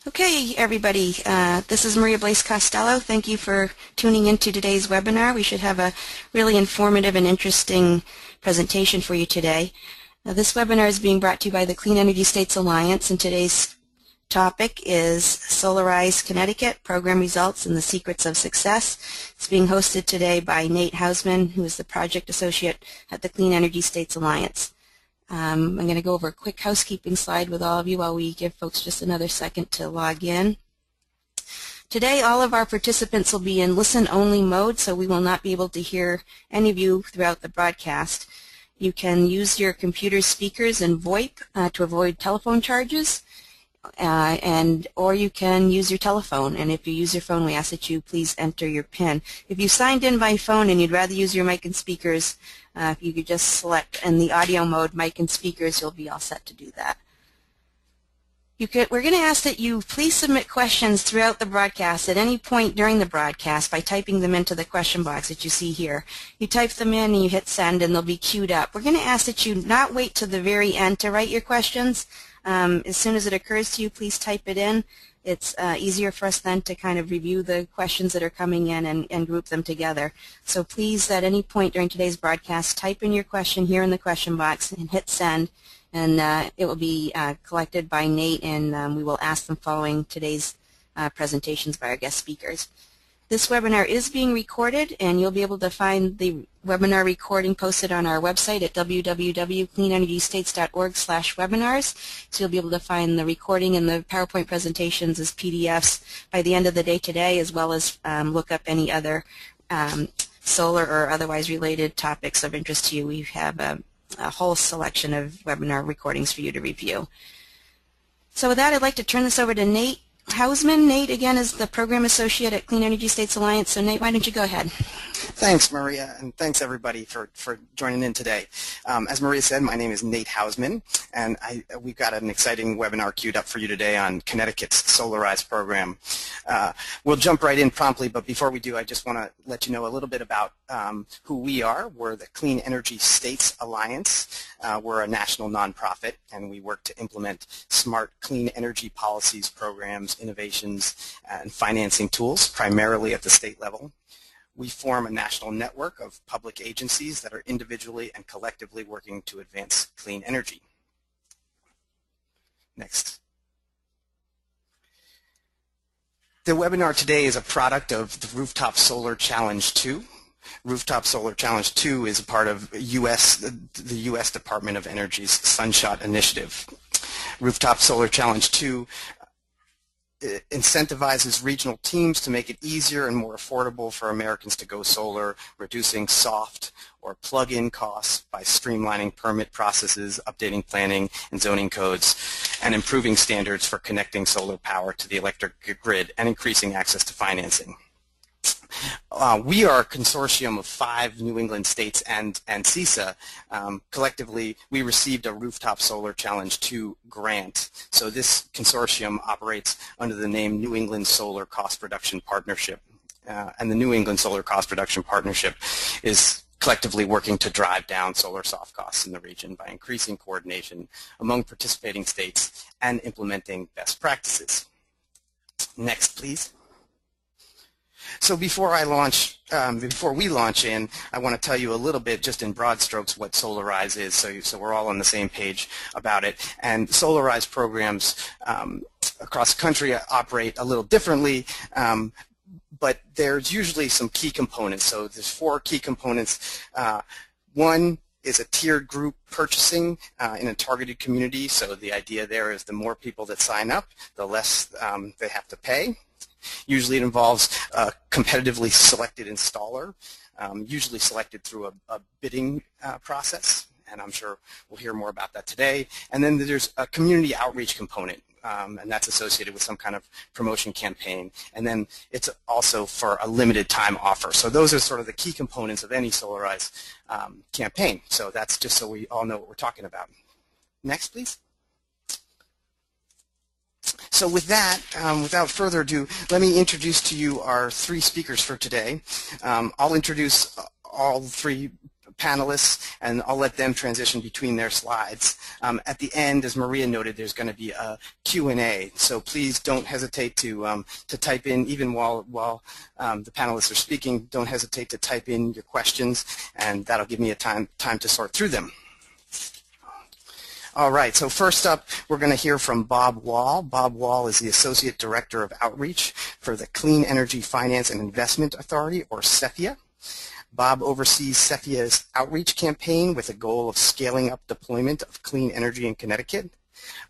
Okay, everybody, this is Maria Blaise Costello. Thank you for tuning into today's webinar. We should have a really informative and interesting presentation for you today. This webinar is being brought to you by the Clean Energy States Alliance, and today's topic is Solarize Connecticut, Program Results and the Secrets of Success. It's being hosted today by Nate Hausman, who is the Project Associate at the Clean Energy States Alliance. I'm going to go over a quick housekeeping slide with all of you while we give folks just another second to log in. Today, all of our participants will be in listen-only mode, so we will not be able to hear any of you throughout the broadcast. You can use your computer speakers and VoIP to avoid telephone charges, or you can use your telephone. And if you use your phone, we ask that you please enter your PIN. If you signed in by phone and you'd rather use your mic and speakers, if you could just select in the audio mode, mic and speakers, you'll be all set to do that. We're going to ask that you please submit questions throughout the broadcast at any point during the broadcast by typing them into the question box that you see here. You type them in and you hit send and they'll be queued up. We're going to ask that you not wait to the very end to write your questions. As soon as it occurs to you, please type it in. It's easier for us then to kind of review the questions that are coming in and group them together. So please, at any point during today's broadcast, type in your question here in the question box and hit send, and it will be collected by Nate, and we will ask them following today's presentations by our guest speakers. This webinar is being recorded, and you'll be able to find the webinar recording posted on our website at www.cleanenergystates.org/webinars. So you'll be able to find the recording and the PowerPoint presentations as PDFs by the end of the day today, as well as look up any other solar or otherwise related topics of interest to you. We have a whole selection of webinar recordings for you to review. So with that, I'd like to turn this over to Nate Hausman. Nate, again, is the Program Associate at Clean Energy States Alliance. So, Nate, why don't you go ahead? Thanks, Maria, and thanks, everybody, for joining in today. As Maria said, my name is Nate Hausman, and we've got an exciting webinar queued up for you today on Connecticut's Solarize program. We'll jump right in promptly, but before we do, I just want to let you know a little bit about who we are. We're the Clean Energy States Alliance. We're a national nonprofit, and we work to implement smart clean energy policies, programs, innovations, and financing tools, primarily at the state level. We form a national network of public agencies that are individually and collectively working to advance clean energy. Next. The webinar today is a product of the Rooftop Solar Challenge 2. Rooftop Solar Challenge 2 is a part of the U.S. Department of Energy's Sunshot Initiative. Rooftop Solar Challenge 2 incentivizes regional teams to make it easier and more affordable for Americans to go solar, reducing soft or plug-in costs by streamlining permit processes, updating planning and zoning codes, and improving standards for connecting solar power to the electric grid and increasing access to financing. We are a consortium of 5 New England states and CEFIA. Collectively, we received a Rooftop Solar Challenge 2 grant. So this consortium operates under the name New England Solar Cost Reduction Partnership. And the New England Solar Cost Reduction Partnership is collectively working to drive down solar soft costs in the region by increasing coordination among participating states and implementing best practices. Next, please. So before we launch in, I want to tell you a little bit, just in broad strokes, what Solarize is, so we're all on the same page about it. And Solarize programs across the country operate a little differently, but there's usually some key components. So there's 4 key components. One is a tiered group purchasing in a targeted community. So the idea there is the more people that sign up, the less they have to pay. Usually it involves a competitively selected installer, usually selected through a bidding process, and I'm sure we'll hear more about that today. And then there's a community outreach component, and that's associated with some kind of promotion campaign. And then it's also for a limited time offer. So those are sort of the key components of any Solarize campaign. So that's just so we all know what we're talking about. Next, please. So with that, without further ado, let me introduce to you our 3 speakers for today. I'll introduce all 3 panelists, and I'll let them transition between their slides. At the end, as Maria noted, there's going to be a Q&A, so please don't hesitate to type in, even while the panelists are speaking, don't hesitate to type in your questions, and that'll give me a time to sort through them. All right, so first up, we're going to hear from Bob Wall. Bob Wall is the Associate Director of Outreach for the Clean Energy Finance and Investment Authority, or CEFIA. Bob oversees CEFIA's outreach campaign with a goal of scaling up deployment of clean energy in Connecticut.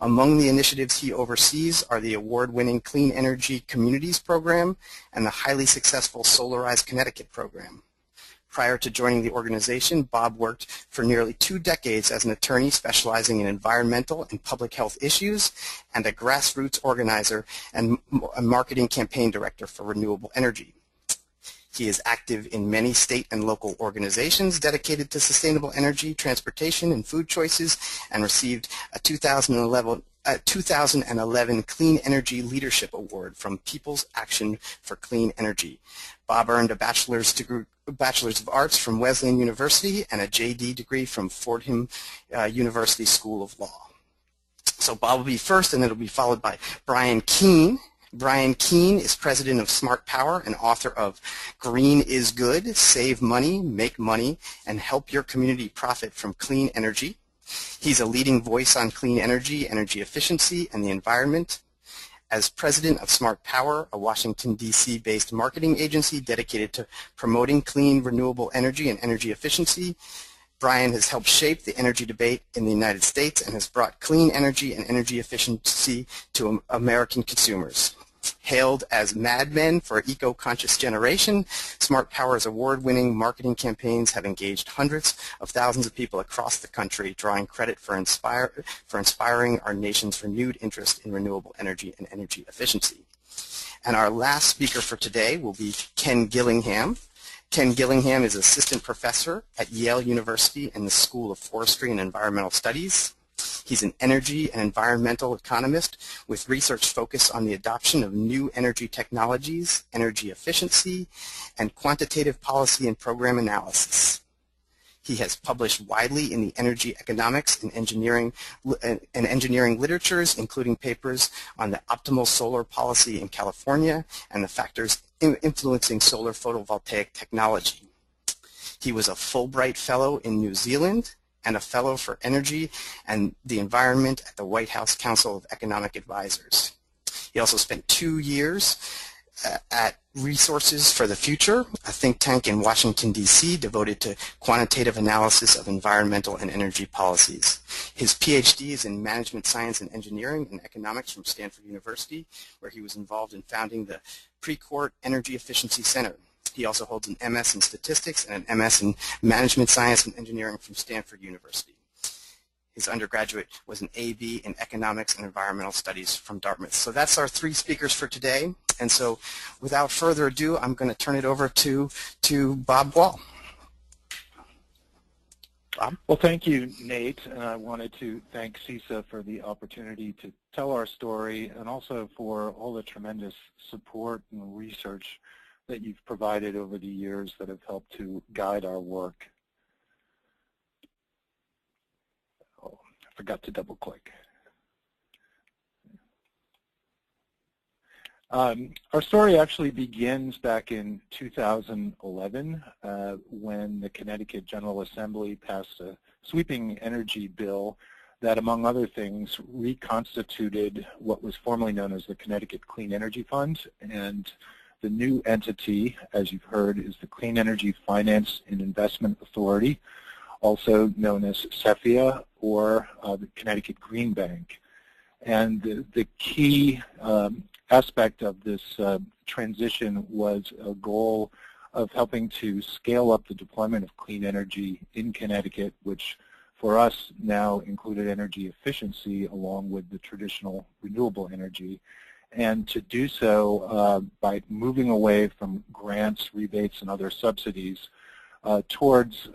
Among the initiatives he oversees are the award-winning Clean Energy Communities Program and the highly successful Solarize Connecticut program. Prior to joining the organization, Bob worked for nearly 2 decades as an attorney specializing in environmental and public health issues and a grassroots organizer and a marketing campaign director for renewable energy. He is active in many state and local organizations dedicated to sustainable energy, transportation, and food choices, and received a 2011 Clean Energy Leadership Award from People's Action for Clean Energy. Bob earned a Bachelor's of Arts from Wesleyan University and a JD degree from Fordham University School of Law. So Bob will be first, and then it'll be followed by Brian Keane. Brian Keane is president of SmartPower and author of Green is Good, Save Money, Make Money, and Help Your Community Profit from Clean Energy. He's a leading voice on clean energy, energy efficiency, and the environment. As president of SmartPower, a Washington, D.C. based marketing agency dedicated to promoting clean, renewable energy and energy efficiency, Brian has helped shape the energy debate in the United States and has brought clean energy and energy efficiency to American consumers. Hailed as madmen for an eco-conscious generation, SmartPower's award-winning marketing campaigns have engaged hundreds of thousands of people across the country, drawing credit for inspiring our nation's renewed interest in renewable energy and energy efficiency. And our last speaker for today will be Ken Gillingham. Ken Gillingham is assistant professor at Yale University in the School of Forestry and Environmental Studies. He's an energy and environmental economist with research focused on the adoption of new energy technologies, energy efficiency, and quantitative policy and program analysis. He has published widely in the energy economics and engineering literatures, including papers on the optimal solar policy in California and the factors influencing solar photovoltaic technology. He was a Fulbright Fellow in New Zealand and a Fellow for Energy and the Environment at the White House Council of Economic Advisors. He also spent 2 years at Resources for the Future, a think tank in Washington, D.C. devoted to quantitative analysis of environmental and energy policies. His PhD is in Management Science and Engineering and Economics from Stanford University, where he was involved in founding the Precourt Energy Efficiency Center. He also holds an MS in Statistics and an MS in Management Science and Engineering from Stanford University. His undergraduate was an AB in Economics and Environmental Studies from Dartmouth. So that's our 3 speakers for today. And so without further ado, I'm going to turn it over to Bob Wall. Bob? Well, thank you, Nate. And I wanted to thank CESA for the opportunity to tell our story and also for all the tremendous support and research that you've provided over the years that have helped to guide our work. Oh, I forgot to double click. Our story actually begins back in 2011 when the Connecticut General Assembly passed a sweeping energy bill that, among other things, reconstituted what was formerly known as the Connecticut Clean Energy Fund, and the new entity, as you've heard, is the Clean Energy Finance and Investment Authority, also known as CEFIA, or the Connecticut Green Bank. And the key aspect of this transition was a goal of helping to scale up the deployment of clean energy in Connecticut, which for us now included energy efficiency along with the traditional renewable energy, and to do so by moving away from grants, rebates, and other subsidies towards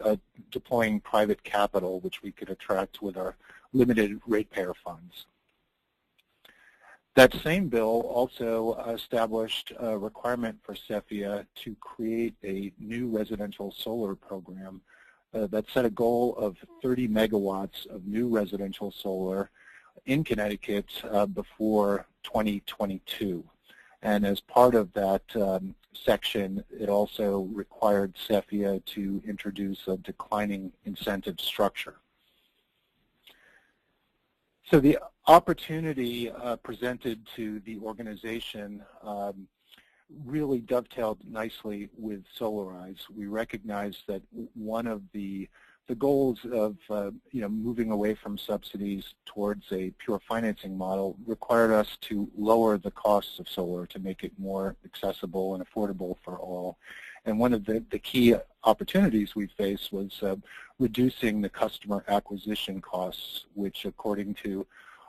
deploying private capital, which we could attract with our limited ratepayer funds. That same bill also established a requirement for CEFIA to create a new residential solar program that set a goal of 30 megawatts of new residential solar in Connecticut before 2022. And as part of that section, it also required CEFIA to introduce a declining incentive structure. So the opportunity presented to the organization really dovetailed nicely with Solarize. We recognize that one of the goals of moving away from subsidies towards a pure financing model required us to lower the costs of solar to make it more accessible and affordable for all. And one of the key opportunities we faced was reducing the customer acquisition costs, which according to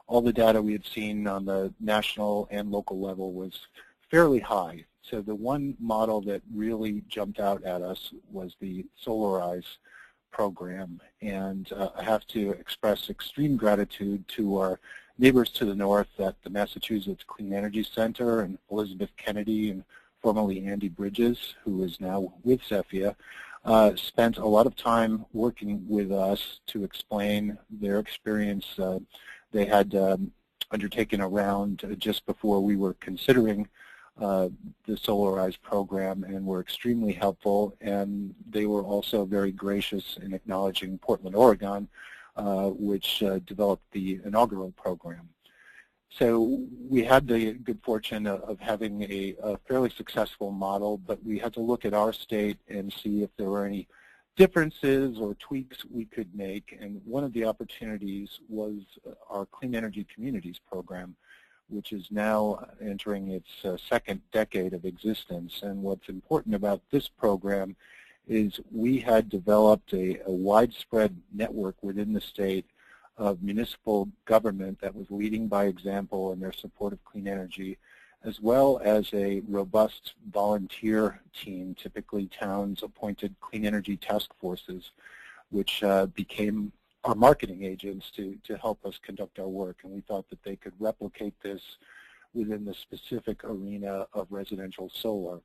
all the data we had seen on the national and local level was fairly high. So the one model that really jumped out at us was the Solarize program. And I have to express extreme gratitude to our neighbors to the north at the Massachusetts Clean Energy Center and Elizabeth Kennedy and formerly Andy Bridges, who is now with CEFIA, spent a lot of time working with us to explain their experience. They had undertaken a round just before we were considering the Solarize program and were extremely helpful, and they were also very gracious in acknowledging Portland, Oregon, which developed the inaugural program. So we had the good fortune of having a fairly successful model, but we had to look at our state and see if there were any differences or tweaks we could make, and one of the opportunities was our Clean Energy Communities program, which is now entering its second decade of existence. And what's important about this program is we had developed a widespread network within the state of municipal government that was leading by example in their support of clean energy, as well as a robust volunteer team, typically towns appointed clean energy task forces, which became our marketing agents to help us conduct our work. And we thought that they could replicate this within the specific arena of residential solar.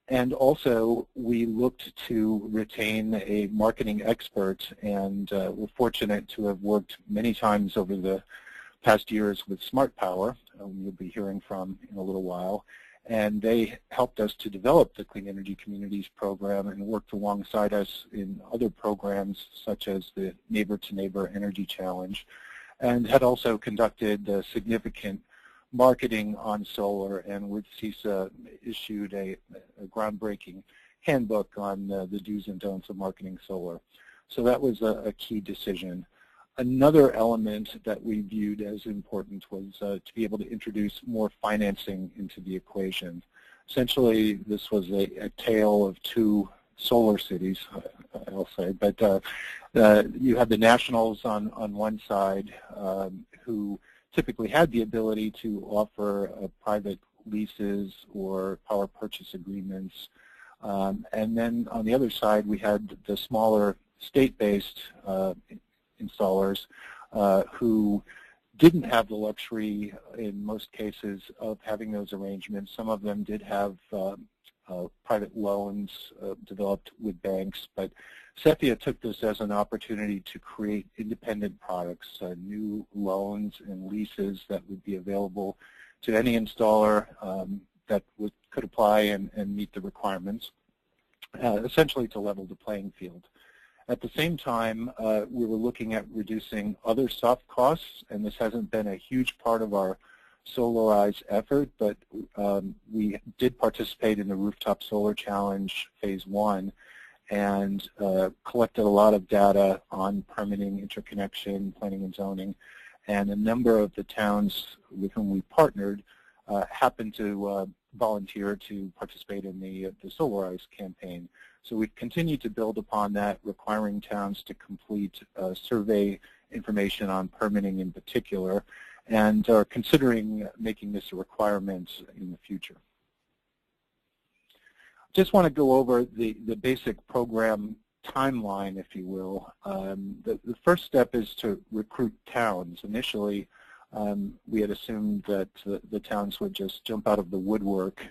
And also, we looked to retain a marketing expert, and we're fortunate to have worked many times over the past years with SmartPower, you'll be hearing from in a little while. And they helped us to develop the Clean Energy Communities program and worked alongside us in other programs such as the Neighbor to Neighbor Energy Challenge, and had also conducted significant marketing on solar, and with CEFIA issued a groundbreaking handbook on the do's and don'ts of marketing solar. So that was a key decision. Another element that we viewed as important was to be able to introduce more financing into the equation. Essentially, this was a tale of two solar cities, I'll say, but you had the nationals on one side who typically had the ability to offer private leases or power purchase agreements. And then on the other side, we had the smaller state-based installers who didn't have the luxury in most cases of having those arrangements. Some of them did have private loans developed with banks, but CEFIA took this as an opportunity to create independent products, new loans and leases that would be available to any installer that could apply and meet the requirements, essentially to level the playing field. At the same time, we were looking at reducing other soft costs, and this hasn't been a huge part of our Solarize effort, but we did participate in the Rooftop Solar Challenge Phase 1 and collected a lot of data on permitting, interconnection, planning and zoning, and a number of the towns with whom we partnered happened to volunteer to participate in the Solarize campaign. So we've continued to build upon that, requiring towns to complete survey information on permitting in particular, and are considering making this a requirement in the future. Just want to go over the basic program timeline, if you will. The first step is to recruit towns. Initially, we had assumed that the towns would just jump out of the woodwork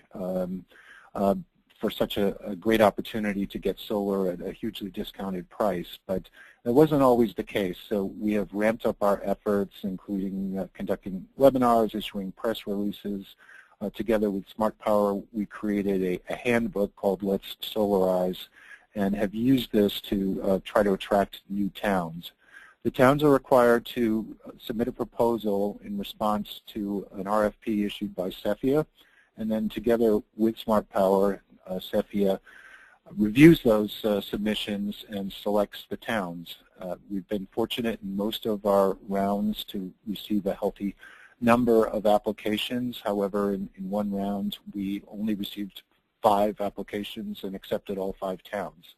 for such a great opportunity to get solar at a hugely discounted price, but that wasn't always the case. So we have ramped up our efforts, including conducting webinars, issuing press releases. Together with SmartPower, we created a handbook called Let's Solarize, and have used this to try to attract new towns. The towns are required to submit a proposal in response to an RFP issued by CEFIA, and then together with SmartPower, CEFIA reviews those submissions and selects the towns. We've been fortunate in most of our rounds to receive a healthy number of applications. However, in one round, we only received 5 applications and accepted all 5 towns.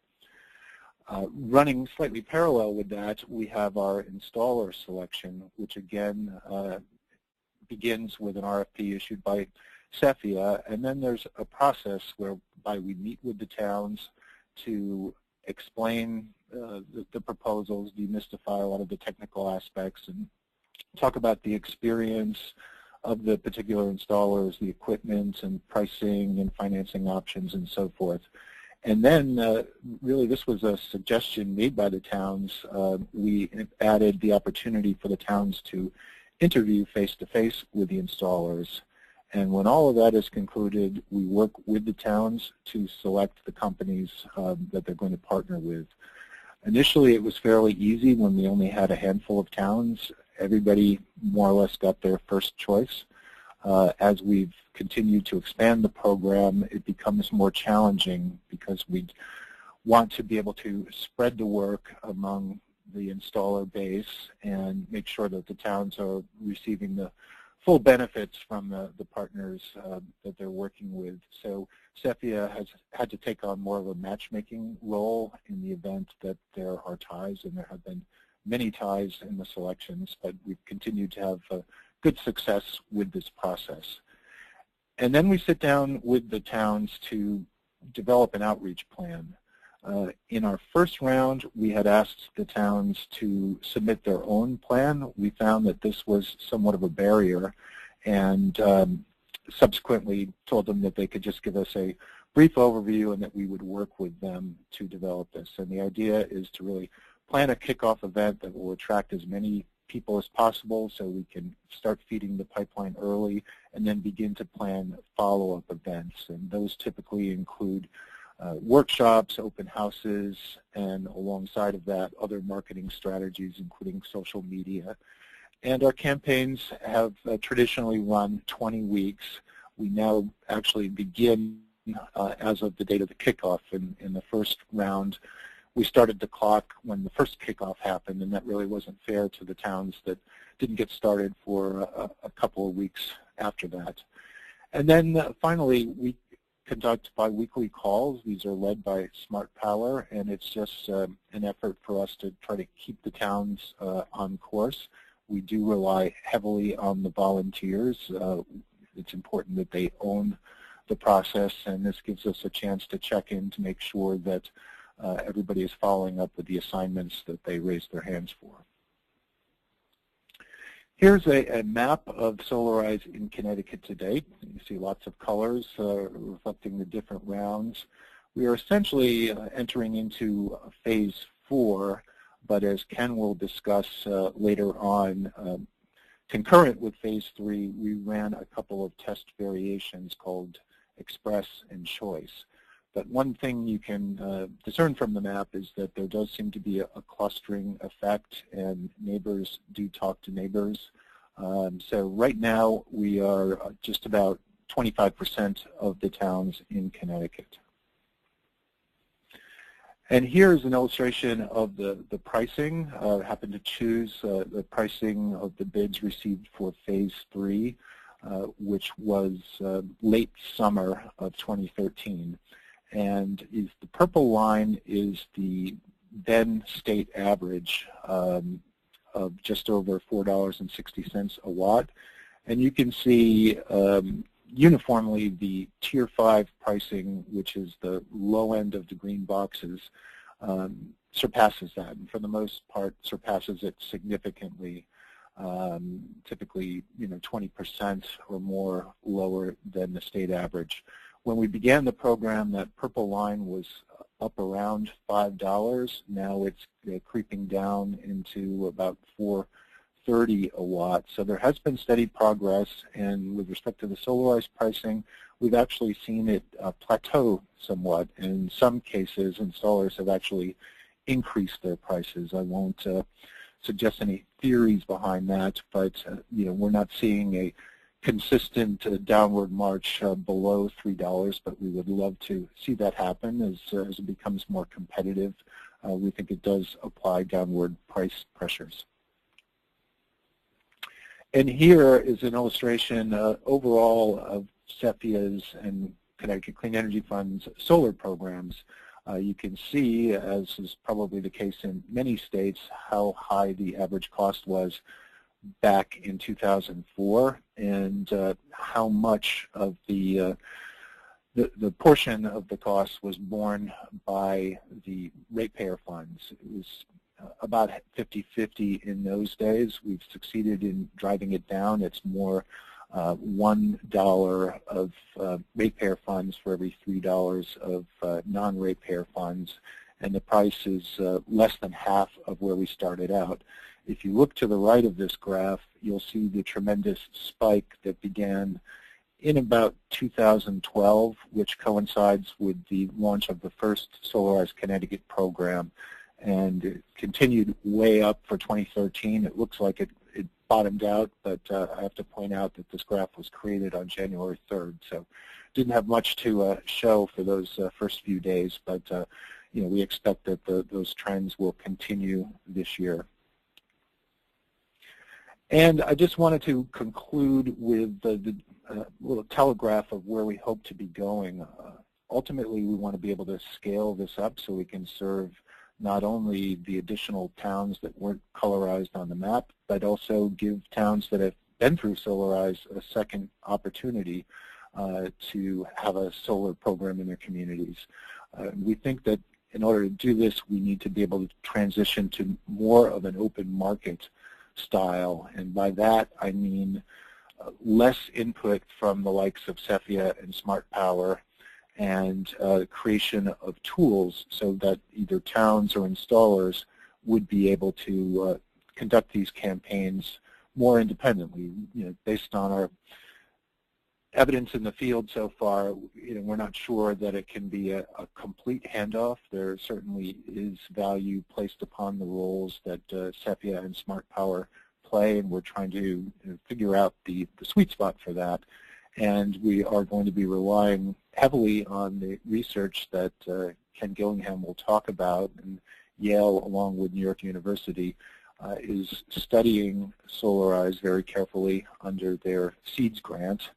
Running slightly parallel with that, we have our installer selection, which again begins with an RFP issued by CEFIA, and then there's a process whereby we meet with the towns to explain the proposals, demystify a lot of the technical aspects, and talk about the experience of the particular installers, the equipment and pricing and financing options and so forth. And then really this was a suggestion made by the towns. We added the opportunity for the towns to interview face-to-face with the installers. And when all of that is concluded, we work with the towns to select the companies that they're going to partner with. Initially, it was fairly easy when we only had a handful of towns. Everybody more or less got their first choice. As we've continued to expand the program, it becomes more challenging because we want to be able to spread the work among the installer base and make sure that the towns are receiving the full benefits from the partners that they're working with. So CEFIA has had to take on more of a matchmaking role in the event that there are ties, and there have been many ties in the selections, but we've continued to have good success with this process. And then we sit down with the towns to develop an outreach plan. In our first round, we had asked the towns to submit their own plan. We found that this was somewhat of a barrier, and subsequently told them that they could just give us a brief overview and that we would work with them to develop this. And the idea is to really plan a kickoff event that will attract as many people as possible so we can start feeding the pipeline early and then begin to plan follow-up events. And those typically include workshops, open houses, and alongside of that, other marketing strategies, including social media. And our campaigns have traditionally run 20 weeks. We now actually begin as of the date of the kickoff. In the first round, we started the clock when the first kickoff happened, and that really wasn't fair to the towns that didn't get started for a couple of weeks after that. And then finally, we conduct biweekly calls. These are led by SmartPower, and it's just an effort for us to try to keep the towns on course. We do rely heavily on the volunteers. It's important that they own the process, and this gives us a chance to check in to make sure that everybody is following up with the assignments that they raised their hands for. Here's a map of Solarize in Connecticut to date. You see lots of colors reflecting the different rounds. We are essentially entering into phase 4, but as Ken will discuss later on, concurrent with phase 3, we ran a couple of test variations called Express and Choice. But one thing you can discern from the map is that there does seem to be a clustering effect, and neighbors do talk to neighbors. So right now we are just about 25% of the towns in Connecticut. And here's an illustration of the pricing. I happened to choose the pricing of the bids received for phase 3, which was late summer of 2013. And the purple line is the then state average of just over $4.60 a watt. And you can see uniformly the Tier 5 pricing, which is the low end of the green boxes, surpasses that, and for the most part surpasses it significantly, typically 20% or more lower than the state average. When we began the program, that purple line was up around $5. Now it's creeping down into about $4.30 a watt. So there has been steady progress, and with respect to the Solarize pricing, we've actually seen it plateau somewhat. In some cases, installers have actually increased their prices. I won't suggest any theories behind that, but we're not seeing a consistent downward march below $3, but we would love to see that happen as it becomes more competitive. We think it does apply downward price pressures. And here is an illustration overall of CEFIA's and Connecticut Clean Energy Fund's solar programs. You can see, as is probably the case in many states, how high the average cost was back in 2004, and how much of the portion of the cost was borne by the ratepayer funds. It was about 50-50 in those days. We've succeeded in driving it down. It's more $1 of ratepayer funds for every $3 of non-ratepayer funds, and the price is less than half of where we started out. If you look to the right of this graph, you'll see the tremendous spike that began in about 2012, which coincides with the launch of the first Solarize Connecticut program, and it continued way up for 2013. It looks like it bottomed out, but I have to point out that this graph was created on January 3rd, so didn't have much to show for those first few days, but we expect that those trends will continue this year. And I just wanted to conclude with the little telegraph of where we hope to be going. Ultimately, we want to be able to scale this up so we can serve not only the additional towns that weren't colorized on the map, but also give towns that have been through Solarize a second opportunity to have a solar program in their communities. We think that in order to do this, we need to be able to transition to more of an open market style, and by that I mean less input from the likes of CEFIA and SmartPower, and creation of tools so that either towns or installers would be able to conduct these campaigns more independently. Based on our evidence in the field so far, we're not sure that it can be a complete handoff. There certainly is value placed upon the roles that CEFIA and SmartPower play, and we're trying to figure out the sweet spot for that. And we are going to be relying heavily on the research that Ken Gillingham will talk about, and Yale, along with New York University, is studying Solarize very carefully under their SEEDS grant.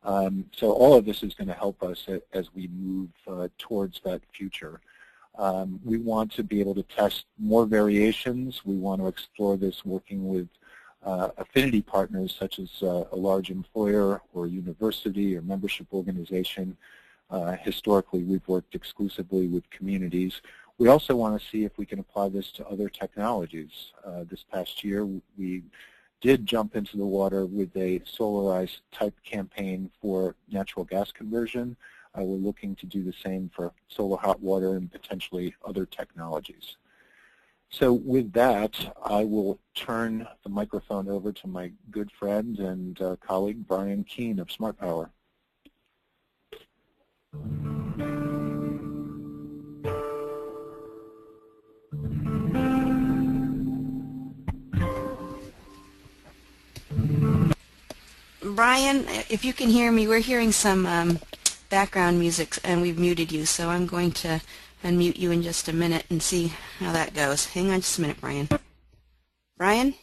So all of this is going to help us as we move towards that future. We want to be able to test more variations. We want to explore this working with affinity partners such as a large employer or university or membership organization. Historically, we've worked exclusively with communities. We also want to see if we can apply this to other technologies. This past year, we did jump into the water with a Solarize type campaign for natural gas conversion. We're looking to do the same for solar hot water and potentially other technologies. So with that, I will turn the microphone over to my good friend and colleague, Brian Keane of SmartPower. Brian, if you can hear me, we're hearing some background music and we've muted you, so I'm going to unmute you in just a minute and see how that goes. Hang on just a minute, Brian. Brian,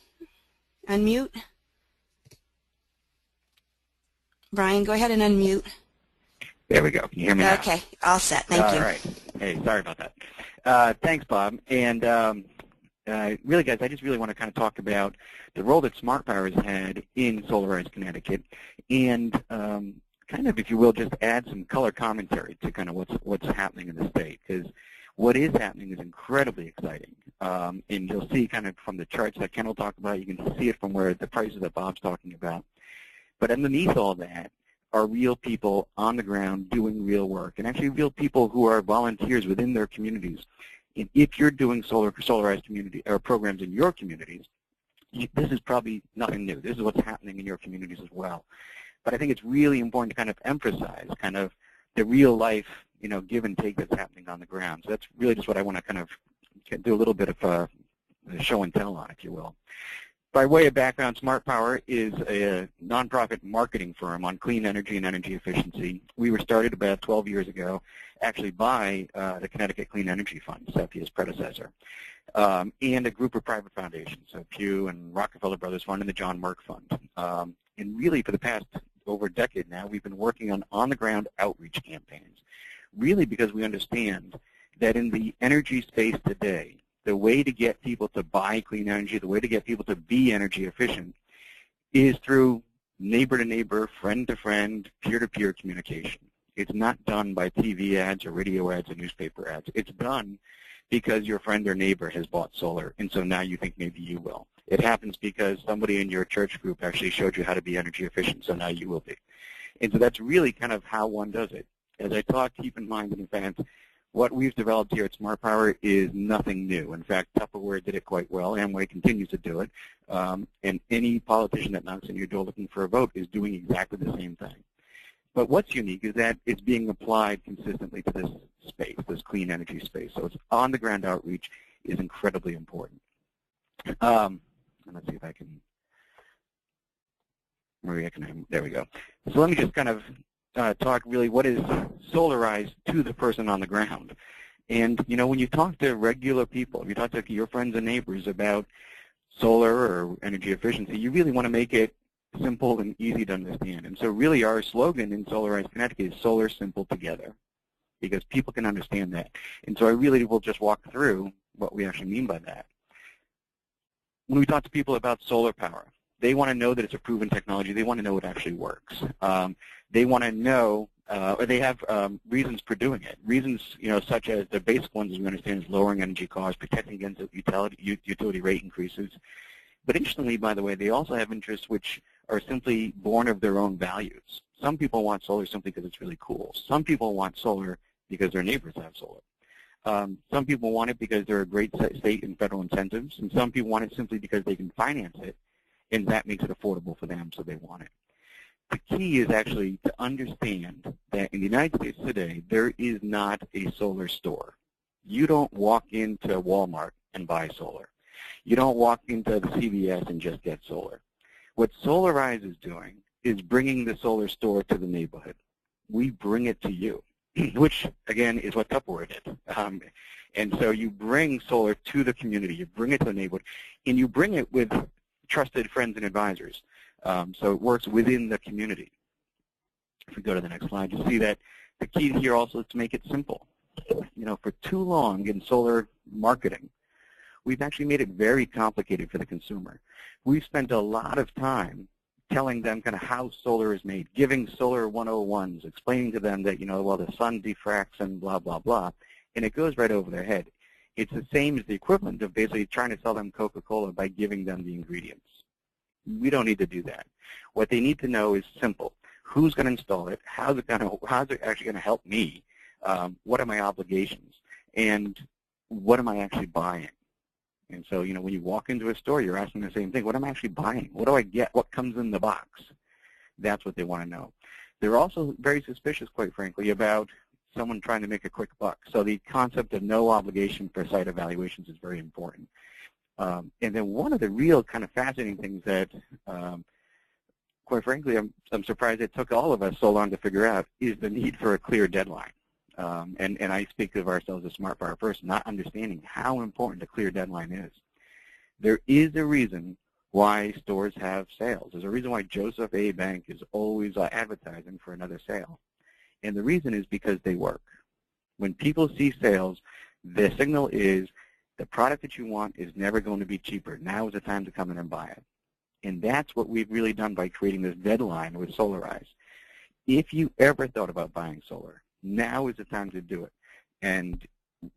unmute. Brian, go ahead and unmute. There we go. Can you hear me now? Okay, all set. Thank you. All right. Hey, sorry about that. Thanks, Bob. And really, guys, I just really want to kind of talk about the role that SmartPower has had in Solarize Connecticut, and kind of, if you will, just add some color commentary to kind of what's happening in the state, because what is happening is incredibly exciting. And you'll see kind of from the charts that Ken will talk about, you can see it from where the prices that Bob's talking about. But underneath all that are real people on the ground doing real work, and actually real people who are volunteers within their communities. And if you're doing solarized community or programs in your communities, this is probably nothing new. This is what's happening in your communities as well. But I think it's really important to kind of emphasize kind of the real life, give and take that's happening on the ground. So that's really just what I want to kind of do a little bit of a show and tell on, if you will. By way of background, SmartPower is a nonprofit marketing firm on clean energy and energy efficiency. We were started about 12 years ago, actually by the Connecticut Clean Energy Fund, CEFIA's predecessor, and a group of private foundations, so Pew and Rockefeller Brothers Fund and the John Merck Fund. And really, for the past over a decade now, we've been working on the ground outreach campaigns, really because we understand that in the energy space today, the way to get people to buy clean energy, the way to get people to be energy efficient is through neighbor-to-neighbor, friend-to-friend, peer-to-peer communication. It's not done by TV ads or radio ads or newspaper ads. It's done because your friend or neighbor has bought solar, and so now you think maybe you will. It happens because somebody in your church group actually showed you how to be energy efficient, so now you will be. And so that's really kind of how one does it. As I talk, keep in mind in advance, what we've developed here at SmartPower is nothing new. In fact, Tupperware did it quite well. Amway continues to do it. And any politician that knocks on your door looking for a vote is doing exactly the same thing. But what's unique is that it's being applied consistently to this space, this clean energy space. So it's on-the-ground outreach is incredibly important. Let's see if I can, Maria, there we go. So let me just kind of talk really what is Solarize to the person on the ground. And, when you talk to regular people, if you talk to your friends and neighbors about solar or energy efficiency, you really want to make it simple and easy to understand. And so really our slogan in Solarize Connecticut is Solar Simple Together, because people can understand that. And so I really will just walk through what we actually mean by that. When we talk to people about solar power, they want to know that it's a proven technology. They want to know it actually works. They want to know, or they have reasons for doing it. Reasons, such as the basic ones, as we understand, is lowering energy costs, protecting against utility rate increases. But interestingly, by the way, they also have interests which are simply born of their own values. Some people want solar simply because it's really cool. Some people want solar because their neighbors have solar. Some people want it because there are great state and federal incentives, and some people want it simply because they can finance it, and that makes it affordable for them, so they want it. The key is actually to understand that in the United States today, there is not a solar store. You don't walk into Walmart and buy solar. You don't walk into the CVS and just get solar. What Solarize is doing is bringing the solar store to the neighborhood. We bring it to you, which, again, is what Tupperware did. And so you bring solar to the community. You bring it to the neighborhood, and you bring it with trusted friends and advisors. So it works within the community. If we go to the next slide, you'll see that the key here also is to make it simple. For too long in solar marketing, we've actually made it very complicated for the consumer. We've spent a lot of time telling them kind of how solar is made, giving solar 101s, explaining to them that, well, the sun diffracts and blah, blah, blah, and it goes right over their head. It's the same as the equivalent of basically trying to sell them Coca-Cola by giving them the ingredients. We don't need to do that. What they need to know is simple. Who's going to install it? How's it actually going to help me? What are my obligations? And what am I actually buying? And so, when you walk into a store, you're asking the same thing. What am I actually buying? What do I get? What comes in the box? That's what they want to know. They're also very suspicious, quite frankly, about someone trying to make a quick buck. So the concept of no obligation for site evaluations is very important. And then one of the real kind of fascinating things that, quite frankly, I'm surprised it took all of us so long to figure out is the need for a clear deadline. And I speak of ourselves as SmartPower first, not understanding how important a clear deadline is. There is a reason why stores have sales. There's a reason why Joseph A. Bank is always advertising for another sale. And the reason is because they work. When people see sales, the signal is the product that you want is never going to be cheaper. Now is the time to come in and buy it. And that's what we've really done by creating this deadline with Solarize. If you ever thought about buying solar, now is the time to do it. And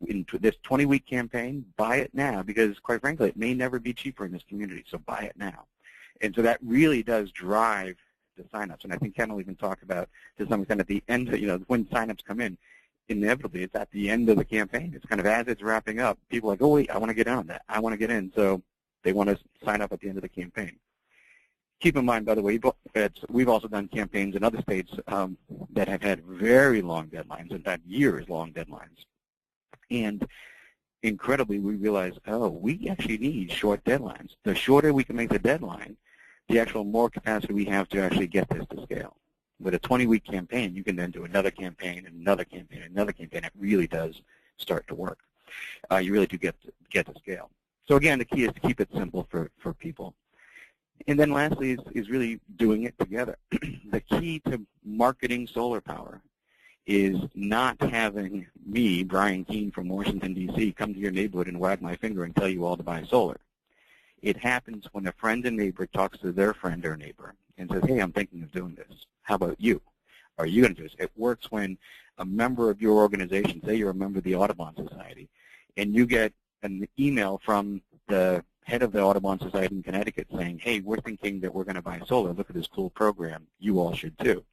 in this 20-week campaign, buy it now because, quite frankly, it may never be cheaper in this community, so buy it now. And so that really does drive the signups. And I think Ken will even talk about, to some extent, at the end, when signups come in, inevitably it's at the end of the campaign. It's kind of as it's wrapping up, people are like, oh, wait, I want to get in on that. I want to get in. So they want to sign up at the end of the campaign. Keep in mind, by the way, we've also done campaigns in other states that have had very long deadlines, in fact, years-long deadlines. And incredibly, we realized, oh, we actually need short deadlines. The shorter we can make the deadline, the actual more capacity we have to actually get this to scale. With a 20-week campaign, you can then do another campaign and another campaign and another campaign. It really does start to work. You really do get to scale. So again, the key is to keep it simple for people. And then lastly is really doing it together. The key to marketing solar power is not having me, Brian Keane from Washington, D.C., come to your neighborhood and wag my finger and tell you all to buy solar. It happens when a friend and neighbor talks to their friend or neighbor and says, hey, I'm thinking of doing this. How about you? Are you going to do this? It works when a member of your organization, say you're a member of the Audubon Society, and you get an email from the head of the Audubon Society in Connecticut saying, hey, we're thinking that we're going to buy solar. Look at this cool program. You all should too.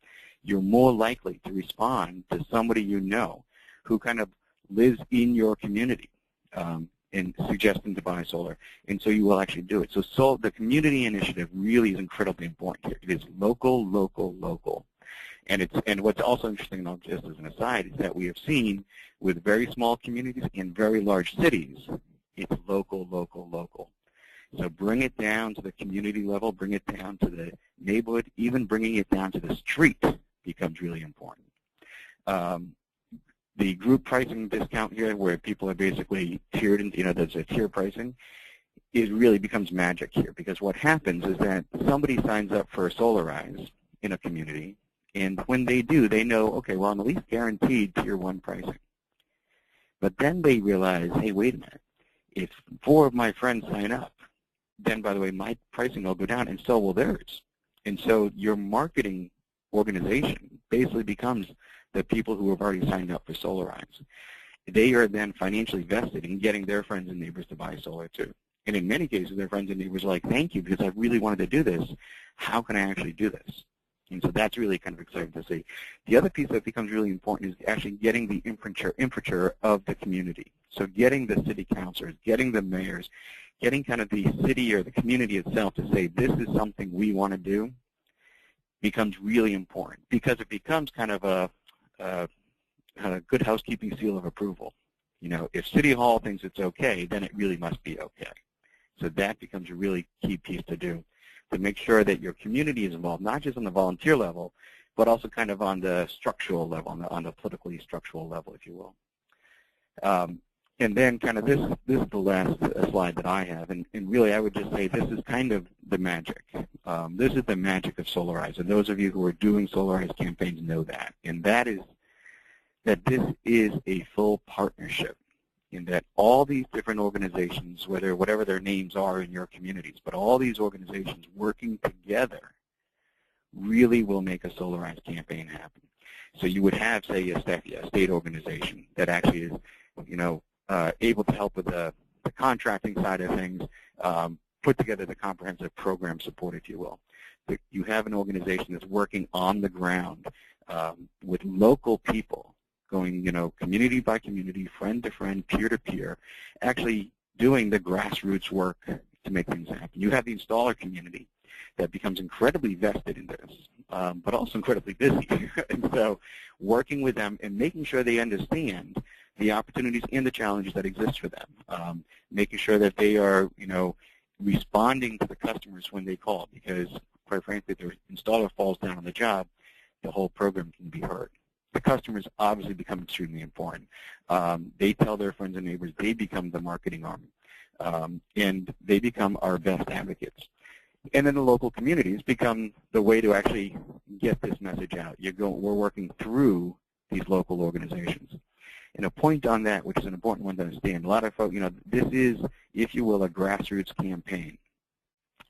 You're more likely to respond to somebody you know who kind of lives in your community and suggesting to buy solar. And so you will actually do it. So the community initiative really is incredibly important here. It is local, local, local. And what's also interesting, just as an aside, is that we have seen with very small communities and very large cities, it's local, local, local. So bring it down to the community level, bring it down to the neighborhood, even bringing it down to the street becomes really important. The group pricing discount here, where people are basically tiered, there's a tier pricing, it really becomes magic here, because what happens is that somebody signs up for Solarize in a community, and when they do, they know, okay, well, I'm at least guaranteed tier 1 pricing. But then they realize, hey, wait a minute, if 4 of my friends sign up, then, by the way, my pricing will go down, and so will theirs. And so your marketing organization basically becomes the people who have already signed up for Solarize. They are then financially vested in getting their friends and neighbors to buy solar too. And in many cases, their friends and neighbors are like, thank you, because I really wanted to do this. How can I actually do this? And so that's really kind of exciting to see. The other piece that becomes really important is actually getting the infrastructure of the community. So getting the city councilors, getting the mayors, getting kind of the city or the community itself to say, this is something we want to do, becomes really important, because it becomes kind of a good housekeeping seal of approval. If City Hall thinks it's okay, then it really must be okay. So that becomes a really key piece to do, to make sure that your community is involved, not just on the volunteer level, but also kind of on the structural level, on the politically structural level, if you will. And then kind of this is the last slide that I have, and really I would just say this is kind of the magic. This is the magic of Solarize, and those of you who are doing Solarize campaigns know that. And that is that this is a full partnership, in that all these different organizations, whatever their names are in your communities, but all these organizations working together really will make a Solarize campaign happen. So you would have, say, a CEFIA, a state organization, that actually is, able to help with the contracting side of things, put together the comprehensive program support, if you will. But you have an organization that's working on the ground with local people, going, community by community, friend to friend, peer to peer, actually doing the grassroots work to make things happen. You have the installer community that becomes incredibly vested in this, but also incredibly busy. And so working with them and making sure they understand the opportunities and the challenges that exist for them, making sure that they are, responding to the customers when they call, because quite frankly, if the installer falls down on the job, the whole program can be hurt. The customers obviously become extremely important. They tell their friends and neighbors, they become the marketing arm, and they become our best advocates. And then the local communities become the way to actually get this message out. We're working through these local organizations. And a point on that, which is an important one to understand, a lot of folks, this is, if you will, a grassroots campaign.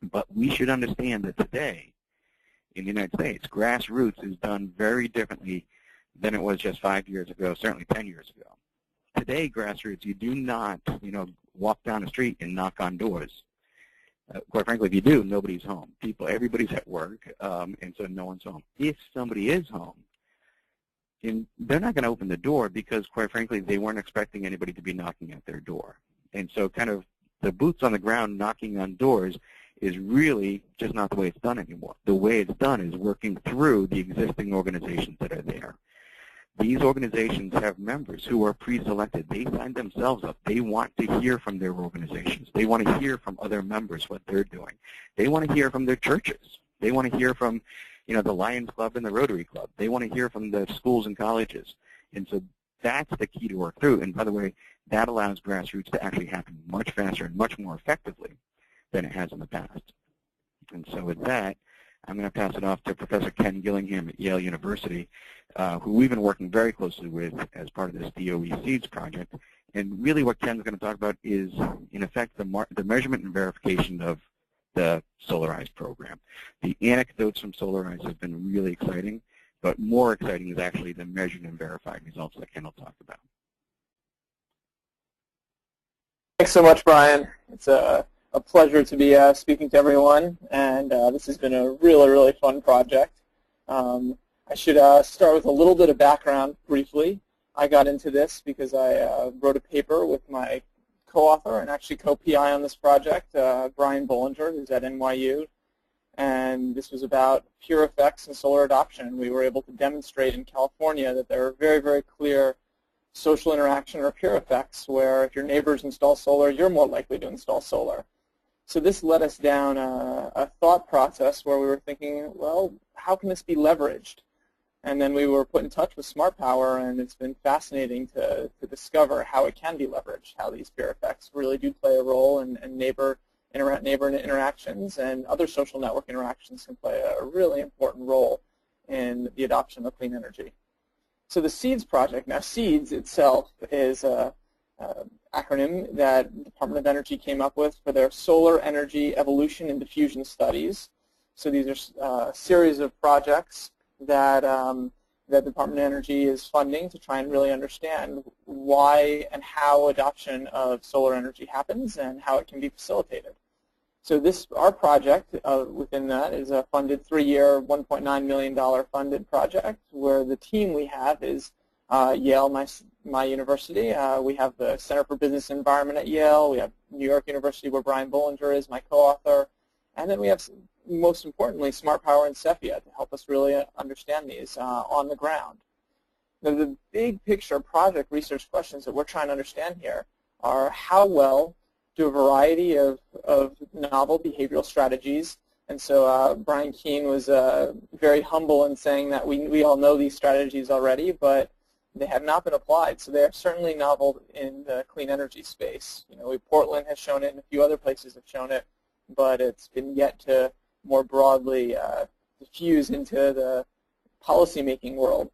But we should understand that today, in the United States, grassroots is done very differently than it was just 5 years ago, certainly 10 years ago. Today, grassroots, you do not, walk down the street and knock on doors. Quite frankly, if you do, nobody's home. Everybody's at work, and so no one's home. If somebody is home, they're not going to open the door because, quite frankly, they weren't expecting anybody to be knocking at their door. And so kind of the boots on the ground knocking on doors is really just not the way it's done anymore. The way it's done is working through the existing organizations that are there. These organizations have members who are pre-selected. They sign themselves up. They want to hear from their organizations. They want to hear from other members what they're doing. They want to hear from their churches. They want to hear from the Lions Club and the Rotary Club. They want to hear from the schools and colleges. And so that's the key to work through. And by the way, that allows grassroots to actually happen much faster and much more effectively than it has in the past. And so with that, I'm going to pass it off to Professor Ken Gillingham at Yale University, who we've been working very closely with as part of this DOE Seeds project. And really what Ken's going to talk about is, in effect, the measurement and verification of the Solarize program. The anecdotes from Solarize have been really exciting, but more exciting is actually the measured and verified results that Ken will talk about. Thanks so much, Brian. It's a pleasure to be speaking to everyone, and this has been a really, really fun project. I should start with a little bit of background briefly. I got into this because I wrote a paper with my co-author and actually co-PI on this project, Brian Bollinger, who's at NYU, and this was about peer effects and solar adoption. We were able to demonstrate in California that there are very, very clear social interaction or peer effects where if your neighbors install solar, you're more likely to install solar. So this led us down a thought process where we were thinking, well, how can this be leveraged? And then we were put in touch with SmartPower, and it's been fascinating to discover how it can be leveraged, how these peer effects really do play a role in neighbor interactions, and other social network interactions can play a really important role in the adoption of clean energy. So the SEEDS project, now SEEDS itself is an acronym that the Department of Energy came up with for their Solar Energy Evolution and Diffusion Studies. So these are a series of projects that the Department of Energy is funding to try and really understand why and how adoption of solar energy happens and how it can be facilitated. So our project within that is a funded 3-year, $1.9 million funded project where the team we have is Yale, my university. We have the Center for Business and Environment at Yale. We have New York University where Brian Bollinger is my co-author. And then we have, most importantly, SmartPower and CEFIA to help us really understand these on the ground. Now, the big picture project research questions that we're trying to understand here are how well do a variety of novel behavioral strategies, and so Brian Keane was very humble in saying that we all know these strategies already, but they have not been applied. So they are certainly novel in the clean energy space. Portland has shown it, and a few other places have shown it, but it's been yet to more broadly diffuse into the policymaking world.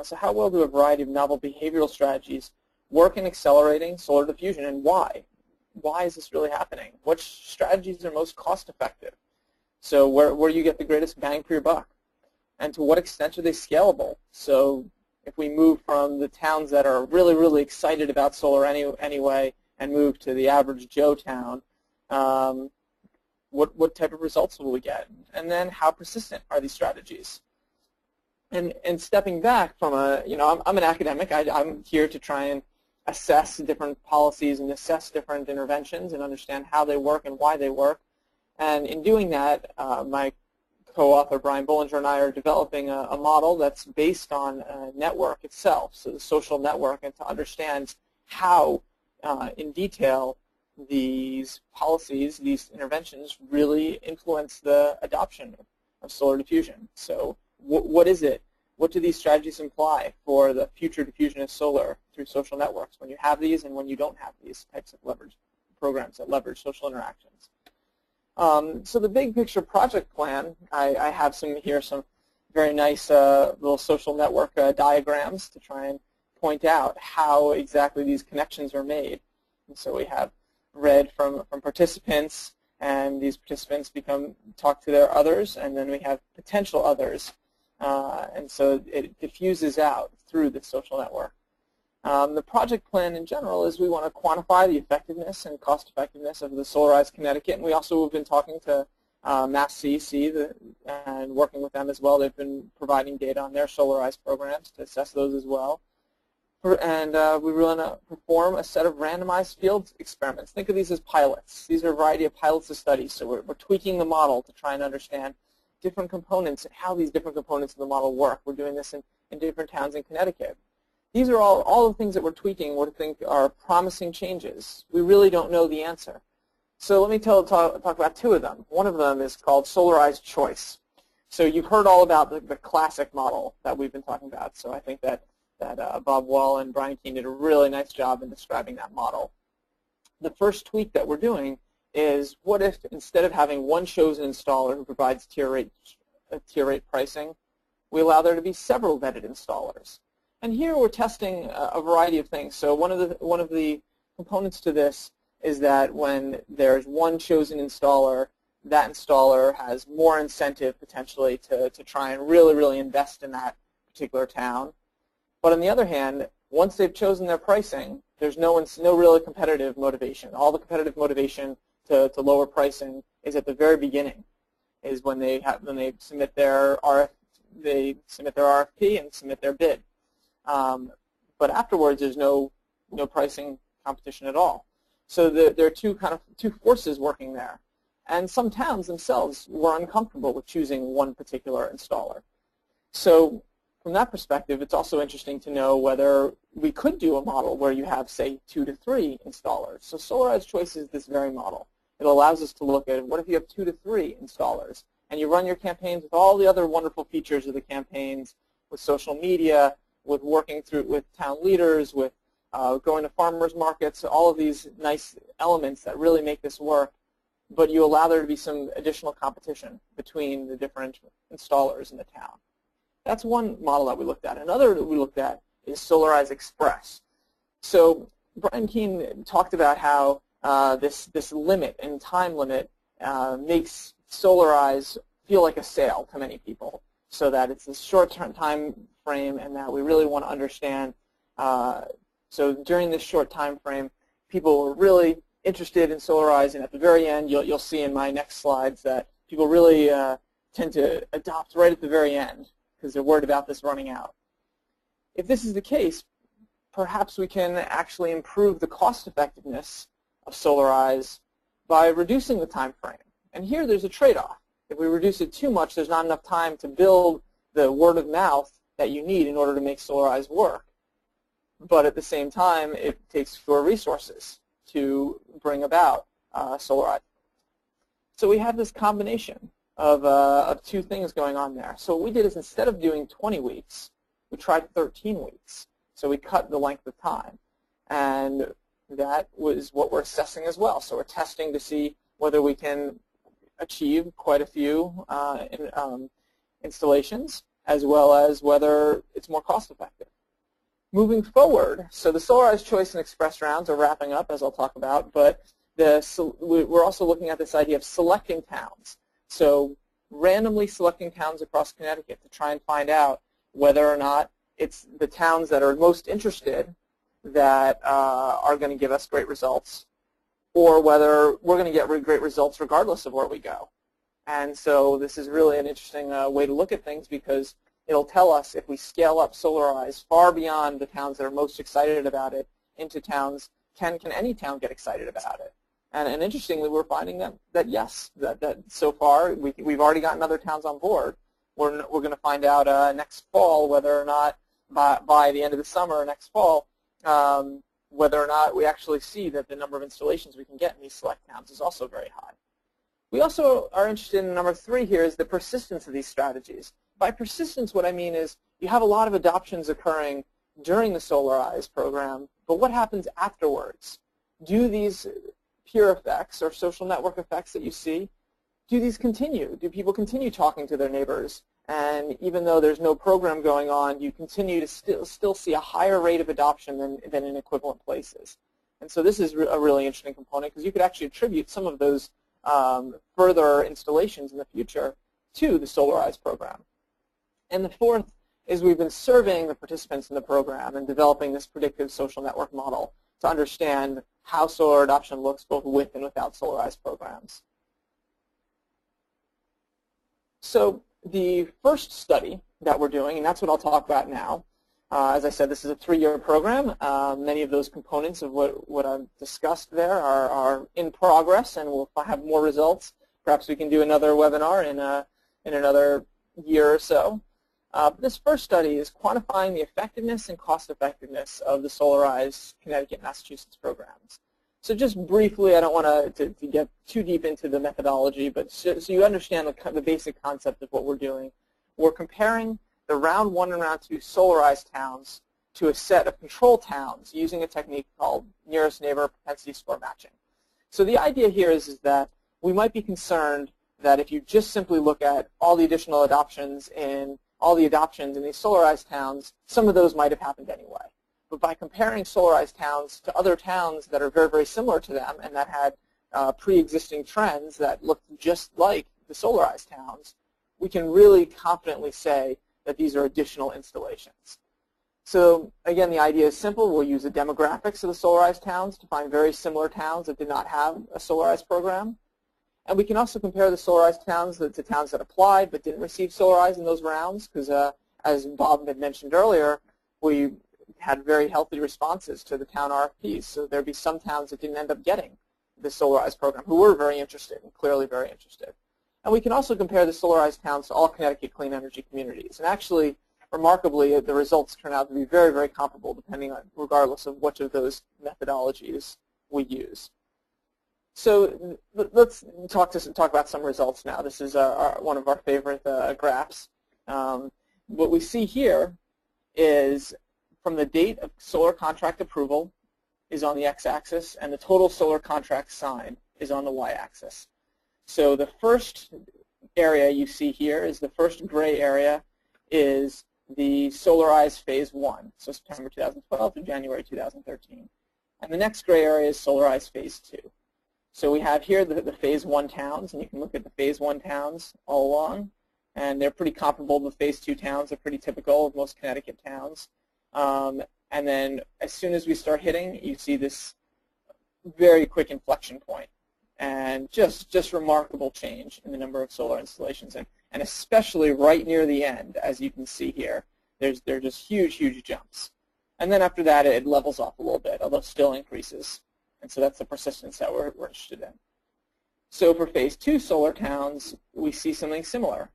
So how well do a variety of novel behavioral strategies work in accelerating solar diffusion, and why? Why is this really happening? What strategies are most cost-effective? So where you get the greatest bang for your buck? And to what extent are they scalable? So if we move from the towns that are really, really excited about solar anyway and move to the average Joe town, what type of results will we get? And then how persistent are these strategies? And stepping back from I'm an academic. I'm here to try and assess different policies and assess different interventions and understand how they work and why they work. And in doing that, my co-author Brian Bollinger and I are developing a model that's based on a network itself, so the social network, and to understand how, in detail, these policies, these interventions really influence the adoption of solar diffusion. So what is it? What do these strategies imply for the future diffusion of solar through social networks when you have these and when you don't have these types of leverage programs that leverage social interactions? So the big picture project plan, I have some very nice little social network diagrams to try and point out how exactly these connections are made. And so we have red from participants, and these participants talk to their others, and then we have potential others. And so it diffuses out through the social network. The project plan in general is we want to quantify the effectiveness and cost effectiveness of the Solarize Connecticut, and we also have been talking to Mass CEC and working with them as well. They've been providing data on their Solarize programs to assess those as well. And we want to perform a set of randomized field experiments. Think of these as pilots. These are a variety of pilots of studies. So we're tweaking the model to try and understand different components and how these different components of the model work. We're doing this in different towns in Connecticut. These are all the things that we're tweaking we think are promising changes. We really don't know the answer. So let me talk about two of them. One of them is called Solarize Choice. So you've heard all about the classic model that we've been talking about. So I think that Bob Wall and Brian Keane did a really nice job in describing that model. The first tweak that we're doing is, what if instead of having one chosen installer who provides tier rate pricing, we allow there to be several vetted installers? And here we're testing a variety of things. So one of the components to this is that when there's one chosen installer, that installer has more incentive potentially to try and really invest in that particular town. But on the other hand, once they've chosen their pricing, there's no real competitive motivation. All the competitive motivation to lower pricing is at the very beginning, is when they submit their RFP and submit their bid. But afterwards, there's no pricing competition at all. So there are two forces working there. And some towns themselves were uncomfortable with choosing one particular installer. So from that perspective, it's also interesting to know whether we could do a model where you have, say, 2 to 3 installers. So Solarize Choice is this very model. It allows us to look at what if you have 2 to 3 installers, and you run your campaigns with all the other wonderful features of the campaigns, with social media, with working with town leaders, with going to farmers markets, all of these nice elements that really make this work, but you allow there to be some additional competition between the different installers in the town. That's one model that we looked at. Another that we looked at is Solarize Express. So Brian Keane talked about how this limit and time limit makes Solarize feel like a sale to many people, so that it's a short-term time frame and that we really want to understand. So during this short time frame, people were really interested in Solarize, and at the very end, you'll see in my next slides that people really tend to adopt right at the very end, because they're worried about this running out. If this is the case, perhaps we can actually improve the cost effectiveness of Solarize by reducing the time frame. And here there's a trade-off. If we reduce it too much, there's not enough time to build the word of mouth that you need in order to make Solarize work. But at the same time, it takes fewer resources to bring about Solarize. So we have this combination of two things going on there. So what we did is, instead of doing 20 weeks, we tried 13 weeks. So we cut the length of time. And that was what we're assessing as well. So we're testing to see whether we can achieve quite a few installations, as well as whether it's more cost effective. Moving forward, so the Solarize Choice and Express rounds are wrapping up, as I'll talk about, but we're also looking at this idea of selecting towns. So randomly selecting towns across Connecticut to try and find out whether or not it's the towns that are most interested that are going to give us great results, or whether we're going to get great results regardless of where we go. And so this is really an interesting way to look at things, because it'll tell us if we scale up Solarize far beyond the towns that are most excited about it into towns, can any town get excited about it? And interestingly, we're finding that yes, that so far we've already gotten other towns on board. We're going to find out next fall whether or not by the end of the summer or next fall whether or not we actually see that the number of installations we can get in these select towns is also very high. We also are interested in number 3 here, is the persistence of these strategies. By persistence, what I mean is you have a lot of adoptions occurring during the Solarize program, but what happens afterwards? Do these peer effects or social network effects that you see, do these continue? Do people continue talking to their neighbors? And even though there's no program going on, you continue to still see a higher rate of adoption than in equivalent places. And so this is a really interesting component, because you could actually attribute some of those further installations in the future to the Solarize program. And the fourth is we've been surveying the participants in the program and developing this predictive social network model to understand how solar adoption looks both with and without Solarize programs. So the first study that we're doing, and that's what I'll talk about now, as I said, this is a 3-year program. Many of those components of what I've discussed there are in progress, and we'll have more results. Perhaps we can do another webinar in another year or so. This first study is quantifying the effectiveness and cost effectiveness of the Solarize Connecticut, Massachusetts programs. So just briefly, I don't want to get too deep into the methodology, but so you understand the basic concept of what we're doing. We're comparing the round 1 and round 2 Solarize towns to a set of control towns using a technique called nearest neighbor propensity score matching. So the idea here is that we might be concerned that if you just simply look at all the additional adoptions in these Solarize towns, some of those might have happened anyway. But by comparing Solarize towns to other towns that are very, very similar to them and that had pre-existing trends that looked just like the Solarize towns, we can really confidently say that these are additional installations. So again, the idea is simple. We'll use the demographics of the Solarize towns to find very similar towns that did not have a Solarize program. And we can also compare the Solarize towns to towns that applied but didn't receive Solarize in those rounds, because as Bob had mentioned earlier, we had very healthy responses to the town RFPs. So there'd be some towns that didn't end up getting the Solarize program who were very interested, and clearly very interested. And we can also compare the Solarize towns to all Connecticut clean energy communities. And actually, remarkably, the results turn out to be very, very comparable, regardless of which of those methodologies we use. So let's talk about some results now. This is one of our favorite graphs. What we see here is from the date of solar contract approval is on the x-axis, and the total solar contract signed is on the y-axis. So the first area you see here is the first gray area is the Solarize Phase 1, so September 2012 to January 2013. And the next gray area is Solarize Phase 2. So we have here the Phase 1 towns, and you can look at the Phase 1 towns all along, and they're pretty comparable to the Phase 2 towns. They're pretty typical of most Connecticut towns. And then as soon as we start hitting, you see this very quick inflection point, and just remarkable change in the number of solar installations, and especially right near the end, as you can see here, they're just huge, huge jumps. And then after that, it levels off a little bit, although still increases. And so that's the persistence that we're interested in. So for Phase 2 solar towns, we see something similar.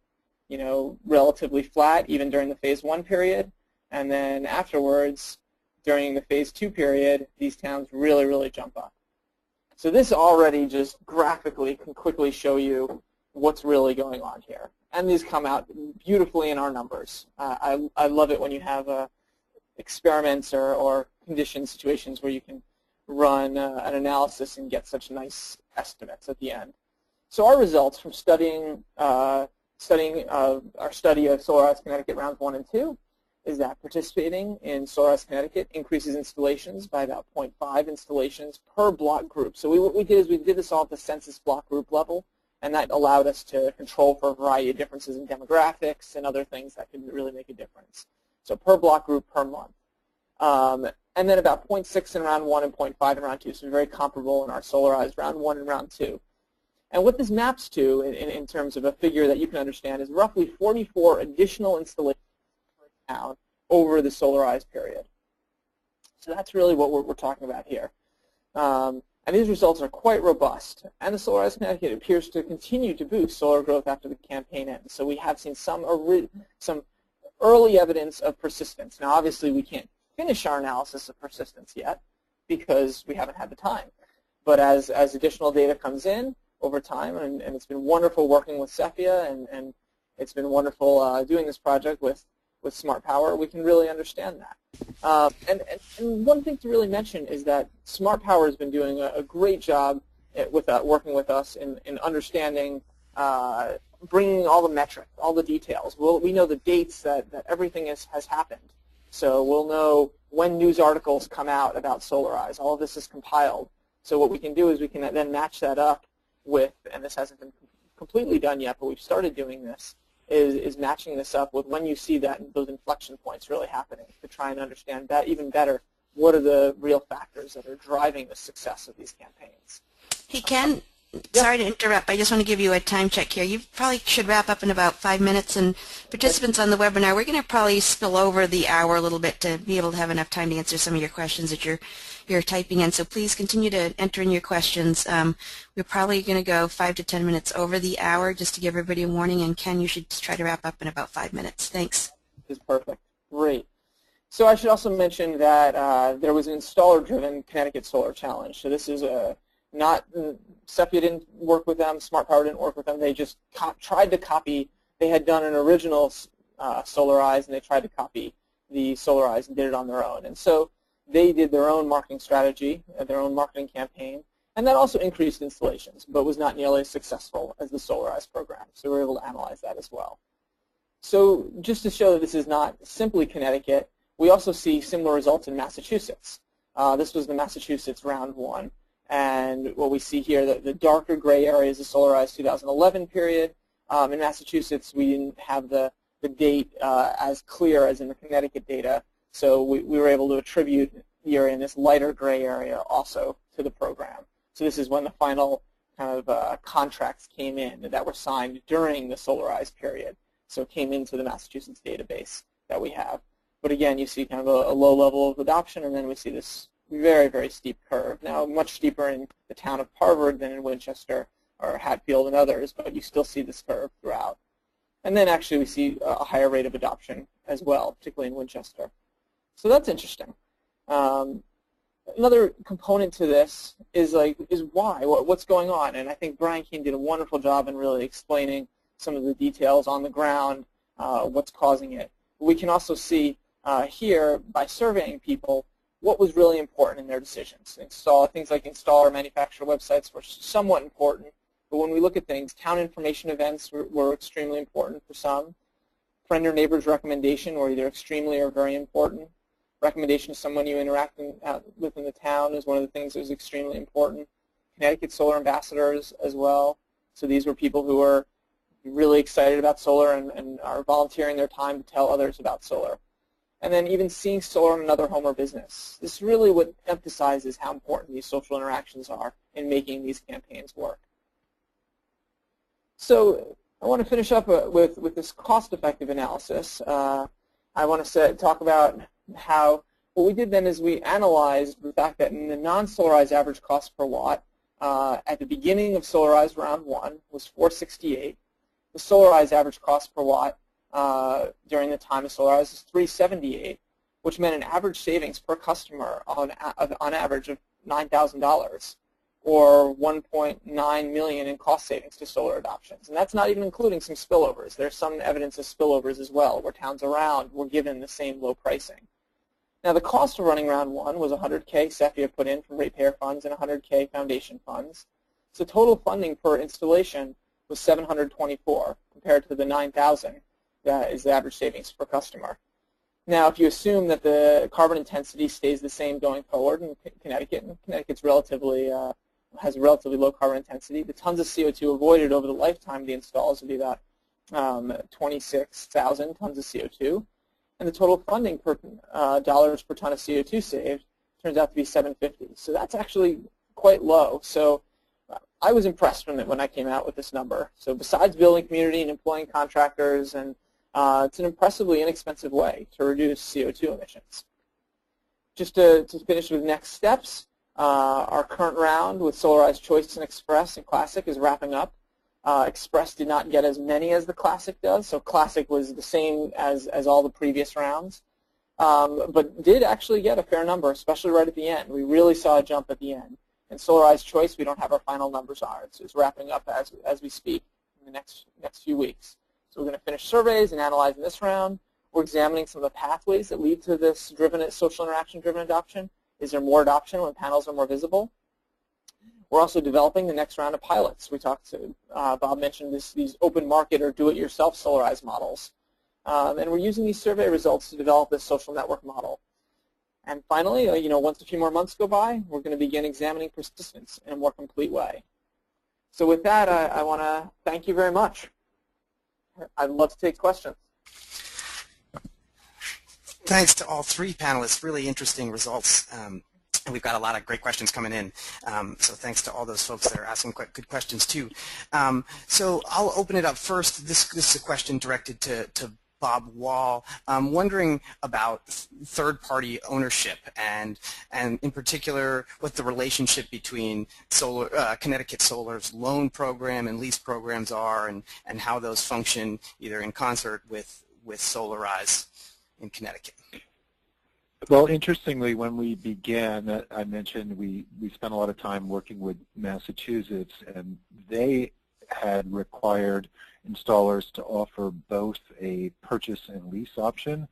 You know, relatively flat even during the Phase 1 period, and then afterwards, during the Phase 2 period, these towns really, really jump up. So this already just graphically can quickly show you what's really going on here. And these come out beautifully in our numbers. I love it when you have experiments or condition situations where you can run an analysis and get such nice estimates at the end. So our results from studying our study of Solarize Connecticut rounds 1 and 2 is that participating in Solarize Connecticut increases installations by about 0.5 installations per block group. So what we did is we did this all at the census block group level, and that allowed us to control for a variety of differences in demographics and other things that could really make a difference. So per block group per month. And then about 0.6 in round 1 and 0.5 in round 2, so very comparable in our Solarize round 1 and round 2. And what this maps to in terms of a figure that you can understand is roughly 44 additional installations per town over the Solarize period. So that's really what we're talking about here. And these results are quite robust. And the Solarize Connecticut appears to continue to boost solar growth after the campaign ends. So we have seen some early evidence of persistence. Now, obviously, we can't finish our analysis of persistence yet because we haven't had the time. But as additional data comes in over time, and it's been wonderful working with CEFIA, and it's been wonderful doing this project with SmartPower, we can really understand that. And one thing to really mention is that SmartPower has been doing a great job with working with us in understanding, bringing all the metrics, all the details. We know the dates that everything has happened. So we'll know when news articles come out about Solarize. All of this is compiled. So what we can do is we can then match that up with, and this hasn't been completely done yet, but we've started doing this, is matching this up with when you see those inflection points really happening to try and understand that even better. What are the real factors that are driving the success of these campaigns? Hey, Ken, sorry to interrupt. I just want to give you a time check here. You probably should wrap up in about 5 minutes. And participants on the webinar, we're going to probably spill over the hour a little bit to be able to have enough time to answer some of your questions that you're typing in. So please continue to enter in your questions. We're probably going to go 5 to 10 minutes over the hour just to give everybody a warning. And Ken, you should try to wrap up in about 5 minutes. Thanks. This is perfect. Great. So I should also mention that there was an installer-driven Connecticut Solar Challenge. So this is not CEFIA didn't work with them, SmartPower didn't work with them. They just tried to copy. They had done an original Solarize, and they tried to copy the Solarize and did it on their own. And so they did their own marketing strategy, their own marketing campaign, and that also increased installations, but was not nearly as successful as the Solarize program. So we were able to analyze that as well. So just to show that this is not simply Connecticut, we also see similar results in Massachusetts. This was the Massachusetts round 1. And what we see here, the darker gray area is the Solarize 2011 period. In Massachusetts, we didn't have the date as clear as in the Connecticut data. So we were able to attribute the area in this lighter gray area also to the program. So this is when the final kind of contracts came in that were signed during the Solarize period. So it came into the Massachusetts database that we have. But again, you see kind of a low level of adoption, and then we see this very, very steep curve. Now, much steeper in the town of Harvard than in Winchester or Hatfield and others, but you still see this curve throughout. And then actually we see a higher rate of adoption as well, particularly in Winchester. So that's interesting. Another component to this is why, what's going on? And I think Brian Keane did a wonderful job in really explaining some of the details on the ground, what's causing it. We can also see here, by surveying people, what was really important in their decisions. Things like installer manufacturer websites were somewhat important, but when we look at things, town information events were extremely important for some. Friend or neighbor's recommendation were either extremely or very important. Recommendation to someone you interact with in the town is one of the things that was extremely important. Connecticut Solar Ambassadors as well. So these were people who were really excited about solar and are volunteering their time to tell others about solar. And then even seeing solar in another home or business. This is really what emphasizes how important these social interactions are in making these campaigns work. So I want to finish up with this cost-effective analysis. I want to talk about how what we did then is we analyzed the fact that in the non-Solarize average cost per watt at the beginning of Solarize round 1 was $468. The Solarize average cost per watt during the time of Solarize is $378, which meant an average savings per customer on average of $9,000, or $1.9 million in cost savings to solar adoptions. And that's not even including some spillovers. There's some evidence of spillovers as well, where towns around were given the same low pricing. Now, the cost of running round 1 was $100K CEFIA put in from ratepayer funds and $100K foundation funds. So total funding per installation was $724 compared to the $9,000 that is the average savings per customer. Now, if you assume that the carbon intensity stays the same going forward in Connecticut, and Connecticut's has a relatively low carbon intensity, the tons of CO2 avoided over the lifetime of the installs would be about 26,000 tons of CO2, and the total funding per dollars per ton of CO2 saved turns out to be $750. So that's actually quite low. So I was impressed when I came out with this number. So besides building community and employing contractors, and it's an impressively inexpensive way to reduce CO2 emissions. Just to finish with next steps, our current round with Solarize Choice and Express and Classic is wrapping up. Express did not get as many as the Classic does, so Classic was the same as all the previous rounds, but did actually get a fair number, especially right at the end. We really saw a jump at the end. And Solarize Choice, we don't have our final numbers on it. It's wrapping up as we speak in the next few weeks. So we're going to finish surveys and analyze in this round. We're examining some of the pathways that lead to this social interaction-driven adoption. Is there more adoption when panels are more visible? We're also developing the next round of pilots. We talked to, Bob mentioned these open market or do-it-yourself Solarize models. And we're using these survey results to develop this social network model. And finally, once a few more months go by, we're going to begin examining persistence in a more complete way. So with that, I want to thank you very much. I'd love to take questions. Thanks to all three panelists. Really interesting results. And we've got a lot of great questions coming in. So thanks to all those folks that are asking good questions too. So I'll open it up first. This is a question directed to Bob Wall. I'm wondering about third-party ownership and in particular what the relationship between Connecticut Solar's loan program and lease programs are, and how those function either in concert with Solarize in Connecticut. Well, interestingly, when we began, I mentioned we spent a lot of time working with Massachusetts, and they had required installers to offer both a purchase and lease option.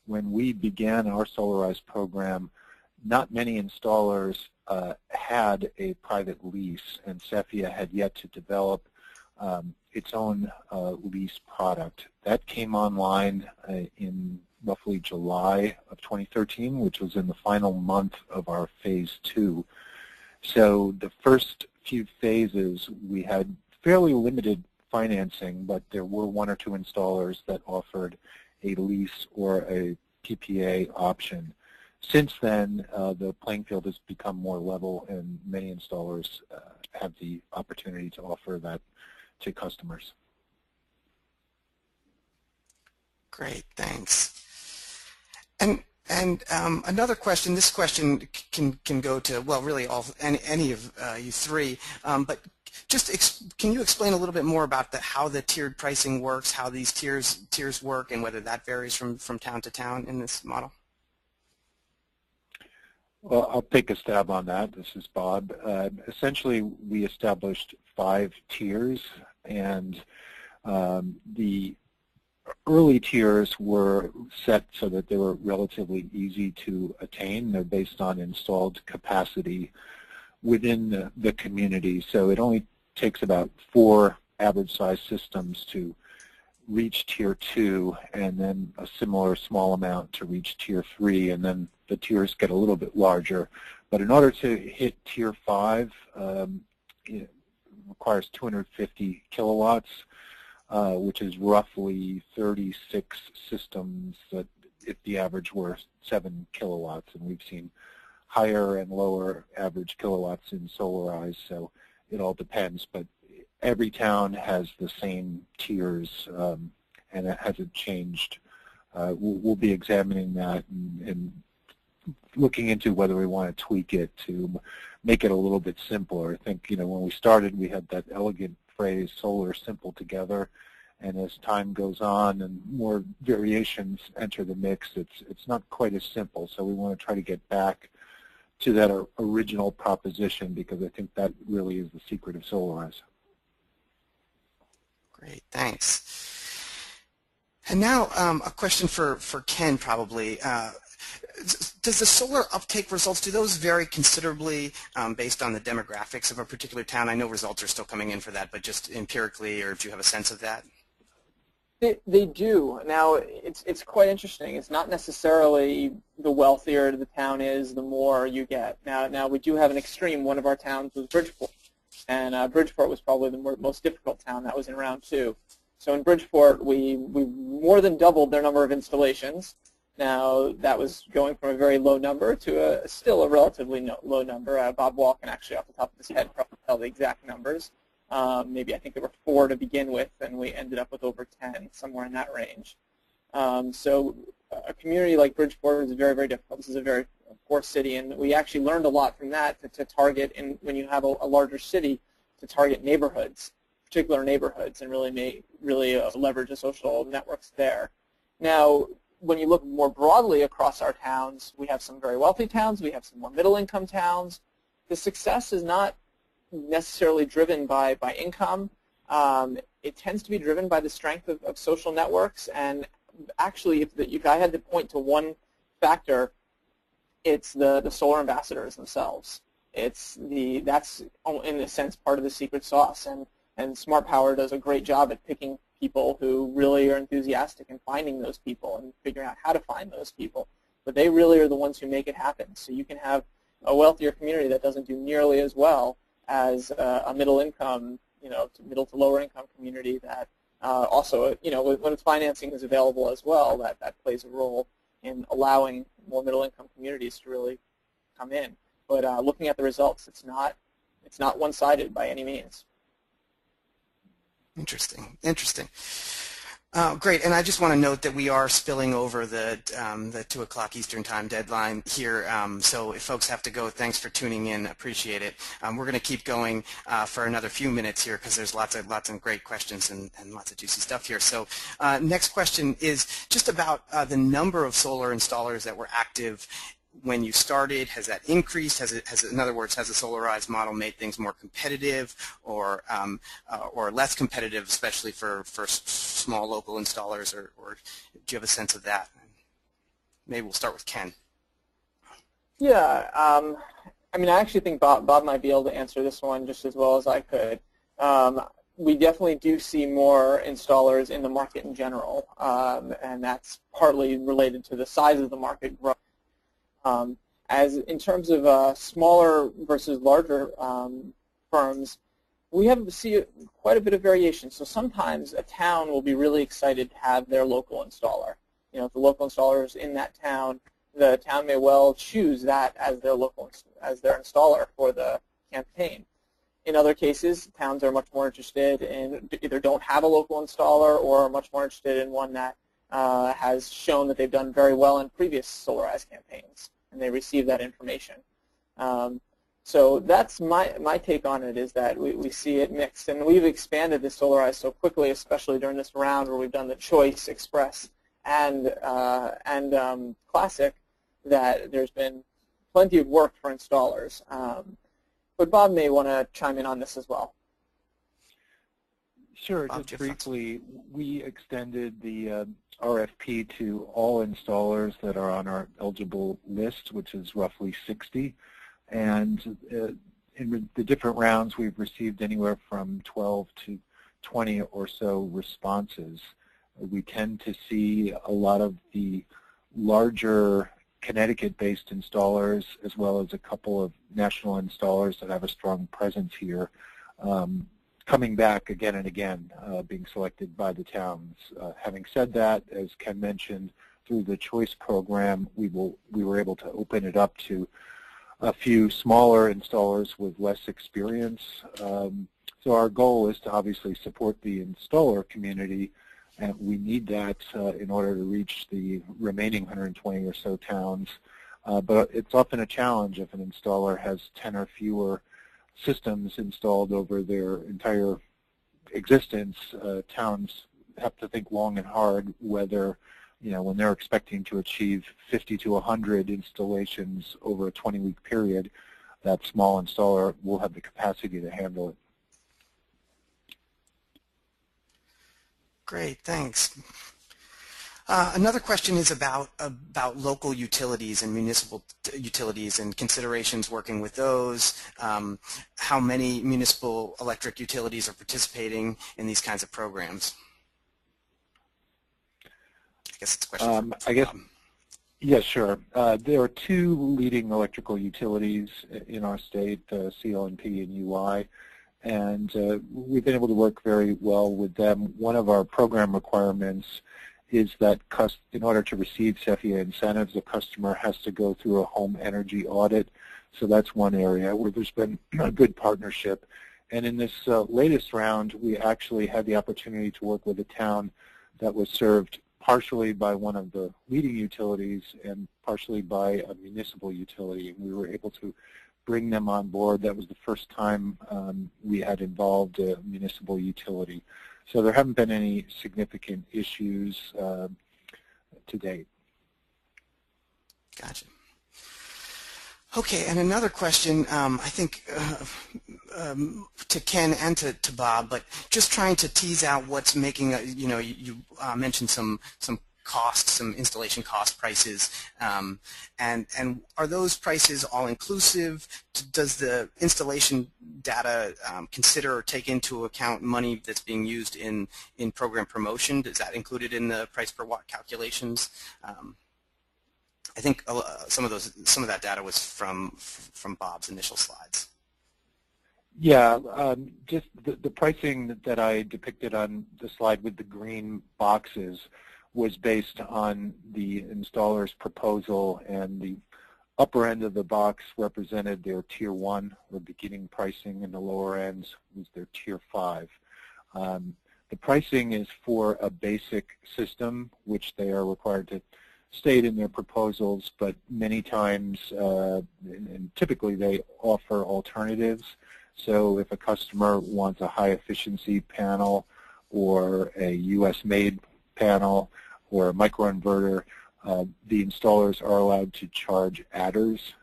When we began our Solarize program, not many installers had a private lease, and CEFIA had yet to develop its own lease product. That came online in roughly July of 2013, which was in the final month of our phase 2. So the first few phases, we had fairly limited financing, but there were one or two installers that offered a lease or a PPA option. Since then, the playing field has become more level, and many installers have the opportunity to offer that to customers. Great, thanks. And another question. This question can go to, well, really any of you three. But just can you explain a little bit more about how the tiered pricing works, how these tiers work, and whether that varies from town to town in this model? Well, I'll take a stab on that. This is Bob. Essentially, we established 5 tiers, and the early tiers were set so that they were relatively easy to attain. They're based on installed capacity within the community. So it only takes about 4 average-sized systems to reach Tier 2, and then a similar small amount to reach Tier 3, and then the tiers get a little bit larger. But in order to hit Tier 5, it requires 250 kilowatts, which is roughly 36 systems that if the average were 7 kilowatts, and we've seen higher and lower average kilowatts in Solarize, so it all depends. But every town has the same tiers, and it hasn't changed. We'll be examining that and looking into whether we want to tweak it to make it a little bit simpler. I think, when we started, we had that elegant phrase, solar simple together, and as time goes on and more variations enter the mix, it's not quite as simple. So we want to try to get back to that original proposition, because I think that really is the secret of Solarize. Great, thanks. And now a question for Ken, probably. Does the solar uptake results, do those vary considerably based on the demographics of a particular town? I know results are still coming in for that, but just empirically, or do you have a sense of that? They do. Now, it's quite interesting. It's not necessarily the wealthier the town is, the more you get. Now we do have an extreme. One of our towns was Bridgeport, and Bridgeport was probably the most difficult town. That was in round 2. So in Bridgeport, we more than doubled their number of installations. Now, that was going from a very low number to still a relatively low number. Bob Wall can actually, off the top of his head, probably tell the exact numbers. Maybe I think there were 4 to begin with, and we ended up with over 10, somewhere in that range. So a community like Bridgeport is very, very difficult. This is a very poor city, and we actually learned a lot from that to target, when you have a larger city, to target neighborhoods, particular neighborhoods, and really leverage the social networks there. Now, when you look more broadly across our towns, we have some very wealthy towns, we have some more middle-income towns. The success is not necessarily driven by income. It tends to be driven by the strength of social networks, and actually, if I had to point to one factor, it's the solar ambassadors themselves. That's in a sense part of the secret sauce, and SmartPower does a great job at picking people who really are enthusiastic and finding those people and figuring out how to find those people. But they really are the ones who make it happen. So you can have a wealthier community that doesn't do nearly as well as a middle income, middle to lower income community that Also, when financing is available as well, that plays a role in allowing more middle-income communities to really come in. But looking at the results, it's not one-sided by any means. Interesting. Great, and I just want to note that we are spilling over the 2 o'clock Eastern Time deadline here, so if folks have to go, thanks for tuning in, appreciate it. We're going to keep going for another few minutes here because there's lots of great questions and lots of juicy stuff here. So next question is just about the number of solar installers that were active when you started. Has that increased? In other words, has the Solarize model made things more competitive or less competitive, especially for small local installers, or do you have a sense of that? Maybe we'll start with Ken. Yeah, I mean, I actually think Bob might be able to answer this one just as well as I could. We definitely do see more installers in the market in general, and that's partly related to the size of the market growth. As in terms of smaller versus larger firms, we see quite a bit of variation. So sometimes a town will be really excited to have their local installer. If the local installer is in that town, the town may well choose that as their installer for the campaign. In other cases, towns are much more interested in either don't have a local installer or are much more interested in one that has shown that they've done very well in previous Solarize campaigns, and they receive that information. So that's my take on it, is that we see it mixed, and we've expanded this Solarize so quickly, especially during this round where we've done the Choice, Express, and Classic, that there's been plenty of work for installers. But Bob may want to chime in on this as well. Sure, just briefly, we extended the RFP to all installers that are on our eligible list, which is roughly 60. And in the different rounds, we've received anywhere from 12 to 20 or so responses. We tend to see a lot of the larger Connecticut-based installers, as well as a couple of national installers that have a strong presence here, coming back again and again, being selected by the towns. Having said that, as Ken mentioned, through the Choice program, we were able to open it up to a few smaller installers with less experience. So our goal is to obviously support the installer community, and we need that in order to reach the remaining 120 or so towns. But it's often a challenge if an installer has 10 or fewer systems installed over their entire existence. Towns have to think long and hard whether, when they're expecting to achieve 50 to 100 installations over a 20-week period, that small installer will have the capacity to handle it. Great, thanks. Another question is about local utilities and municipal utilities and considerations working with those. How many municipal electric utilities are participating in these kinds of programs? I guess it's a question for Bob. Yeah, sure. There are two leading electrical utilities in our state, CLNP and UI. And we've been able to work very well with them. One of our program requirements is that in order to receive CEFIA incentives, the customer has to go through a home energy audit. So that's one area where there's been a good partnership. And in this latest round, we actually had the opportunity to work with a town that was served partially by one of the leading utilities and partially by a municipal utility. And we were able to bring them on board. That was the first time we had involved a municipal utility. So there haven't been any significant issues to date. Gotcha. Okay, and another question, I think to Ken and to Bob, but just trying to tease out what's making, you mentioned some costs, some installation cost prices, and are those prices all inclusive? Does the installation data consider or take into account money that's being used in program promotion? Is that included in the price per watt calculations? I think some of that data was from Bob's initial slides. Yeah, just the pricing that I depicted on the slide with the green boxes was based on the installer's proposal, and the upper end of the box represented their Tier 1 or beginning pricing, and the lower ends was their Tier 5. The pricing is for a basic system, which they are required to state in their proposals, but many times, and typically they offer alternatives. So if a customer wants a high-efficiency panel or a U.S.-made panel or a microinverter, the installers are allowed to charge adders,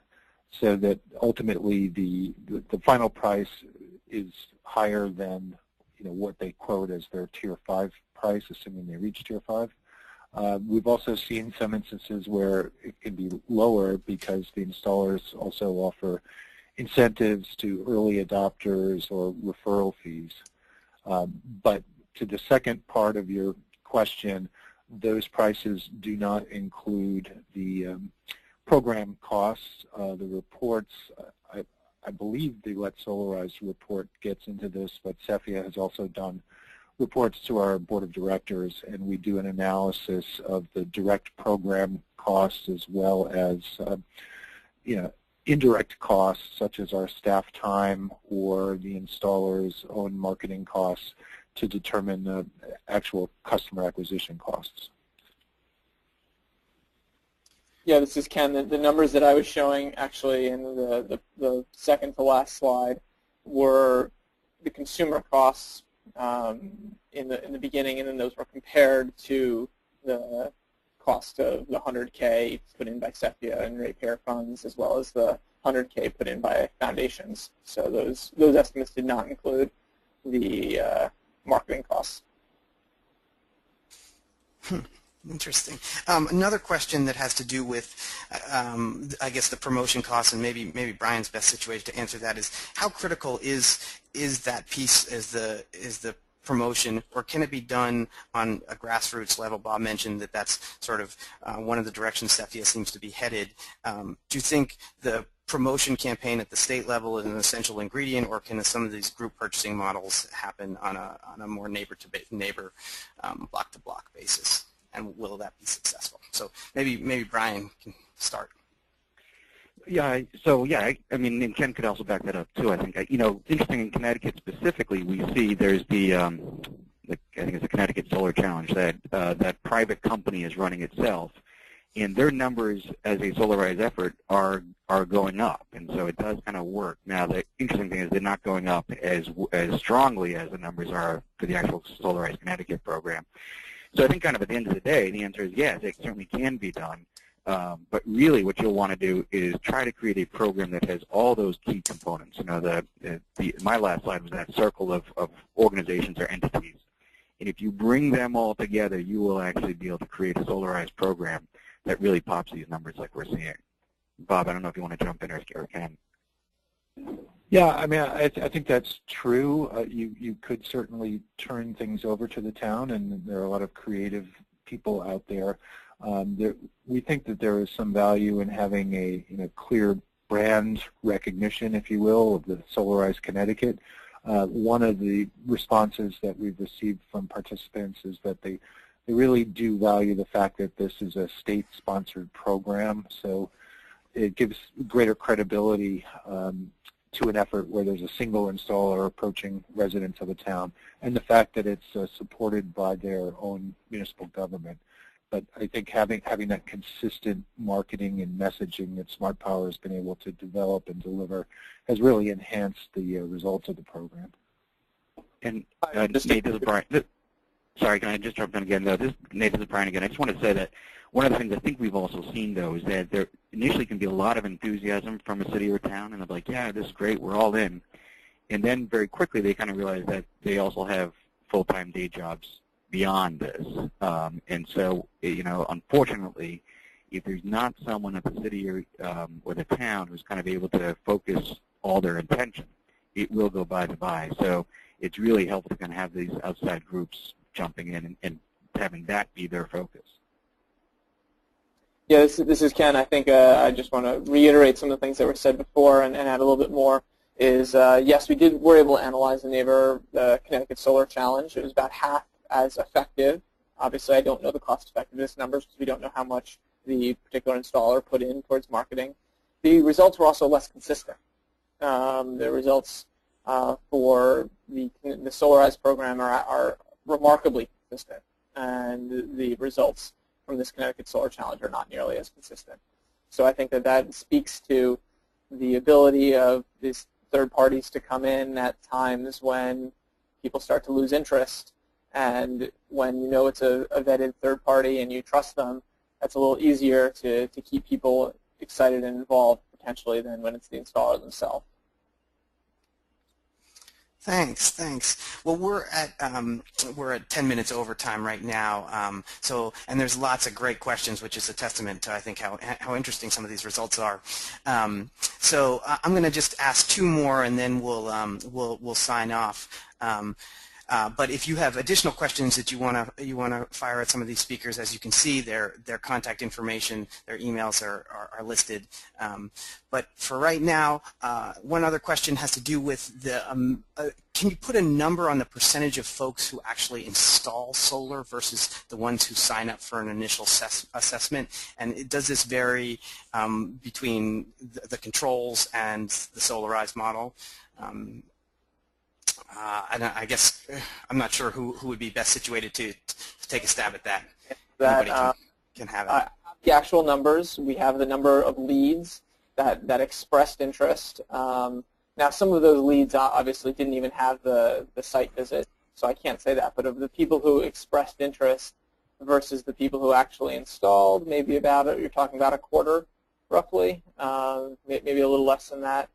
so that ultimately the final price is higher than what they quote as their Tier 5 price, assuming they reach Tier 5. We've also seen some instances where it can be lower because the installers also offer incentives to early adopters or referral fees. But to the second part of your question, those prices do not include the program costs. The reports, I believe the Let's Solarize report gets into this, but CEFIA has also done reports to our board of directors, and we do an analysis of the direct program costs as well as indirect costs, such as our staff time or the installer's own marketing costs, to determine the actual customer acquisition costs. Yeah, this is Ken. The numbers that I was showing actually in the second to last slide were the consumer costs in the beginning, and then those were compared to the cost of the 100K put in by CEFIA and ratepayer funds, as well as the 100K put in by foundations. So those estimates did not include the marketing costs. Interesting. Another question that has to do with, I guess, the promotion costs, and maybe Brian's best situated to answer that, is how critical is that piece as the promotion, or can it be done on a grassroots level? Bob mentioned that that's sort of one of the directions CEFIA seems to be headed. Do you think the promotion campaign at the state level is an essential ingredient, or can some of these group purchasing models happen on a more neighbor-to-neighbor, block-to-block basis? And will that be successful? So maybe Brian can start. Yeah. So yeah, I mean, and Ken could also back that up too. I think interesting in Connecticut specifically, we see there's I think it's the Connecticut Solar Challenge that private company is running itself, and their numbers as a Solarize effort are going up, and so it does kind of work. Now the interesting thing is they're not going up as strongly as the numbers are for the actual Solarize Connecticut program. So I think kind of at the end of the day, the answer is yes, it certainly can be done. But really what you'll want to do is try to create a program that has all those key components. My last slide was that circle of organizations or entities. And if you bring them all together, you will actually be able to create a Solarize program that really pops these numbers like we're seeing. Bob, I don't know if you want to jump in or Ken. Yeah, I mean, I think that's true. You could certainly turn things over to the town, and there are a lot of creative people out there. We think that there is some value in having a clear brand recognition, if you will, of the Solarize Connecticut. One of the responses that we've received from participants is that they really do value the fact that this is a state-sponsored program, so it gives greater credibility to an effort where there's a single installer approaching residents of a town, and the fact that it's supported by their own municipal government. But I think having that consistent marketing and messaging that SmartPower has been able to develop and deliver has really enhanced the results of the program. And Nate, this is Brian. Sorry, can I just jump in again? Nate, this is Brian again. I just want to say that one of the things I think we've also seen, though, is that there initially can be a lot of enthusiasm from a city or town, and they're like, yeah, this is great, we're all in. And then very quickly they kind of realize that they also have full-time day jobs beyond this. And so, unfortunately, if there's not someone at the city or the town who's kind of able to focus all their attention, it will go by the by. So it's really helpful to kind of have these outside groups jumping in and having that be their focus. Yeah, this is Ken. I think I just want to reiterate some of the things that were said before and add a little bit more. is yes, we were able to analyze the Connecticut Solar Challenge. It was about half as effective. Obviously, I don't know the cost effectiveness numbers because we don't know how much the particular installer put in towards marketing. The results were also less consistent. The results for the Solarize program are remarkably consistent, and the results from this Connecticut Solar Challenge are not nearly as consistent. So I think that speaks to the ability of these third parties to come in at times when people start to lose interest, and when you know it's a vetted third party and you trust them, that's a little easier to keep people excited and involved potentially than when it's the installer themselves. Thanks. Well, we're at 10 minutes overtime right now. And there's lots of great questions, which is a testament to I think how interesting some of these results are. So I'm going to just ask two more, and then we'll sign off. But if you have additional questions that you want to fire at some of these speakers, as you can see, their contact information, their emails are listed. But for right now, one other question has to do with the can you put a number on the percentage of folks who actually install solar versus the ones who sign up for an initial assessment? And does this vary between the controls and the Solarize model? I guess I'm not sure who would be best situated to take a stab at that. Anybody can have it. The actual numbers, we have the number of leads that expressed interest. Now, some of those leads obviously didn't even have the site visit, so I can't say that. But of the people who expressed interest versus the people who actually installed, maybe you're talking about a quarter, roughly, maybe a little less than that.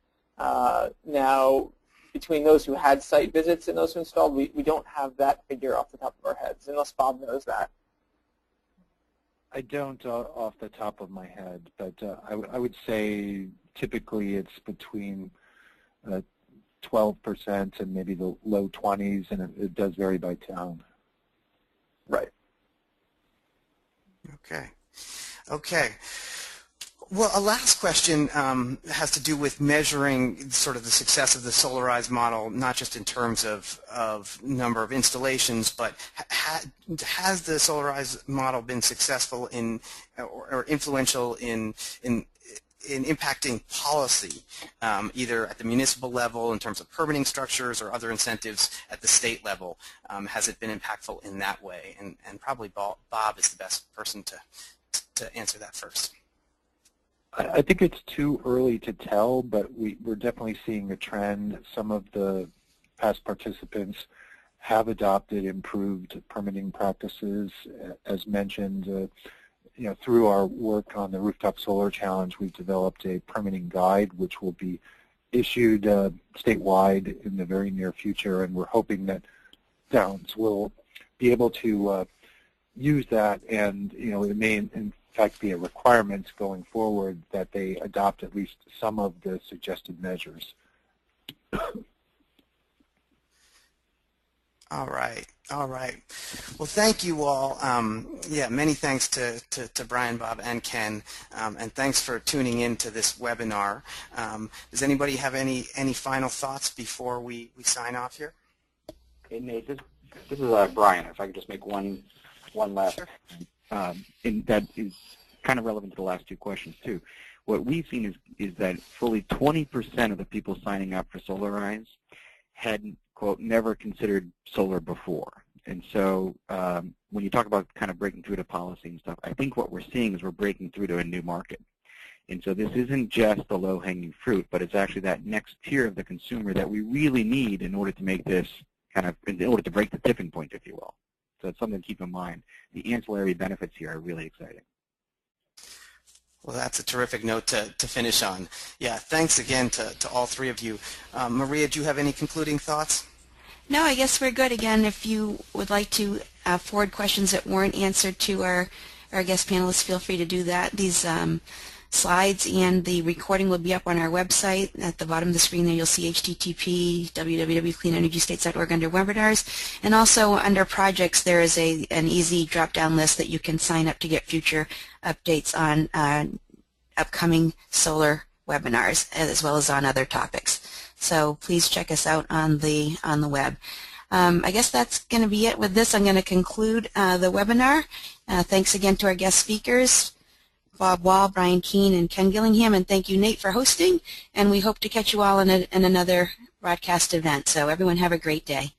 Now, between those who had site visits and those who installed, we don't have that figure off the top of our heads, unless Bob knows that. I don't off the top of my head, but I would say typically it's between 12% and maybe the low 20s, and it does vary by town. Right. Okay. Well, a last question has to do with measuring sort of the success of the Solarize model, not just in terms of number of installations, but has the Solarize model been successful in or influential in impacting policy, either at the municipal level in terms of permitting structures or other incentives at the state level? Has it been impactful in that way? And probably Bob is the best person to answer that first. I think it's too early to tell, but we're definitely seeing a trend. Some of the past participants have adopted improved permitting practices. As mentioned, through our work on the Rooftop Solar Challenge, we've developed a permitting guide which will be issued statewide in the very near future, and we're hoping that towns will be able to use that, and it may in fact be a requirement going forward that they adopt at least some of the suggested measures. All right. Well, thank you all. Many thanks to Brian, Bob, and Ken, and thanks for tuning in to this webinar. Does anybody have any final thoughts before we sign off here? Okay, Nate, this is Brian. If I could just make one last. Sure. And that is kind of relevant to the last two questions too. What we've seen is that fully 20% of the people signing up for Solarize had, quote, never considered solar before. And so when you talk about kind of breaking through to policy and stuff, I think what we're seeing is we're breaking through to a new market. And so this isn't just the low-hanging fruit, but it's actually that next tier of the consumer that we really need in order to make this in order to break the tipping point, if you will. So it's something to keep in mind. The ancillary benefits here are really exciting. Well, that's a terrific note to finish on. Yeah, thanks again to all three of you. Maria, do you have any concluding thoughts? No, I guess we're good. Again, if you would like to forward questions that weren't answered to our guest panelists, feel free to do that. These slides and the recording will be up on our website. At the bottom of the screen there you'll see http www.cleanenergystates.org under webinars, and also under projects there is an easy drop-down list that you can sign up to get future updates on upcoming solar webinars as well as on other topics. So please check us out on the web. I guess that's going to be it with this. I'm going to conclude the webinar. Thanks again to our guest speakers, Bob Wall, Brian Keane, and Ken Gillingham, and thank you, Nate, for hosting. And we hope to catch you all in another broadcast event. So everyone have a great day.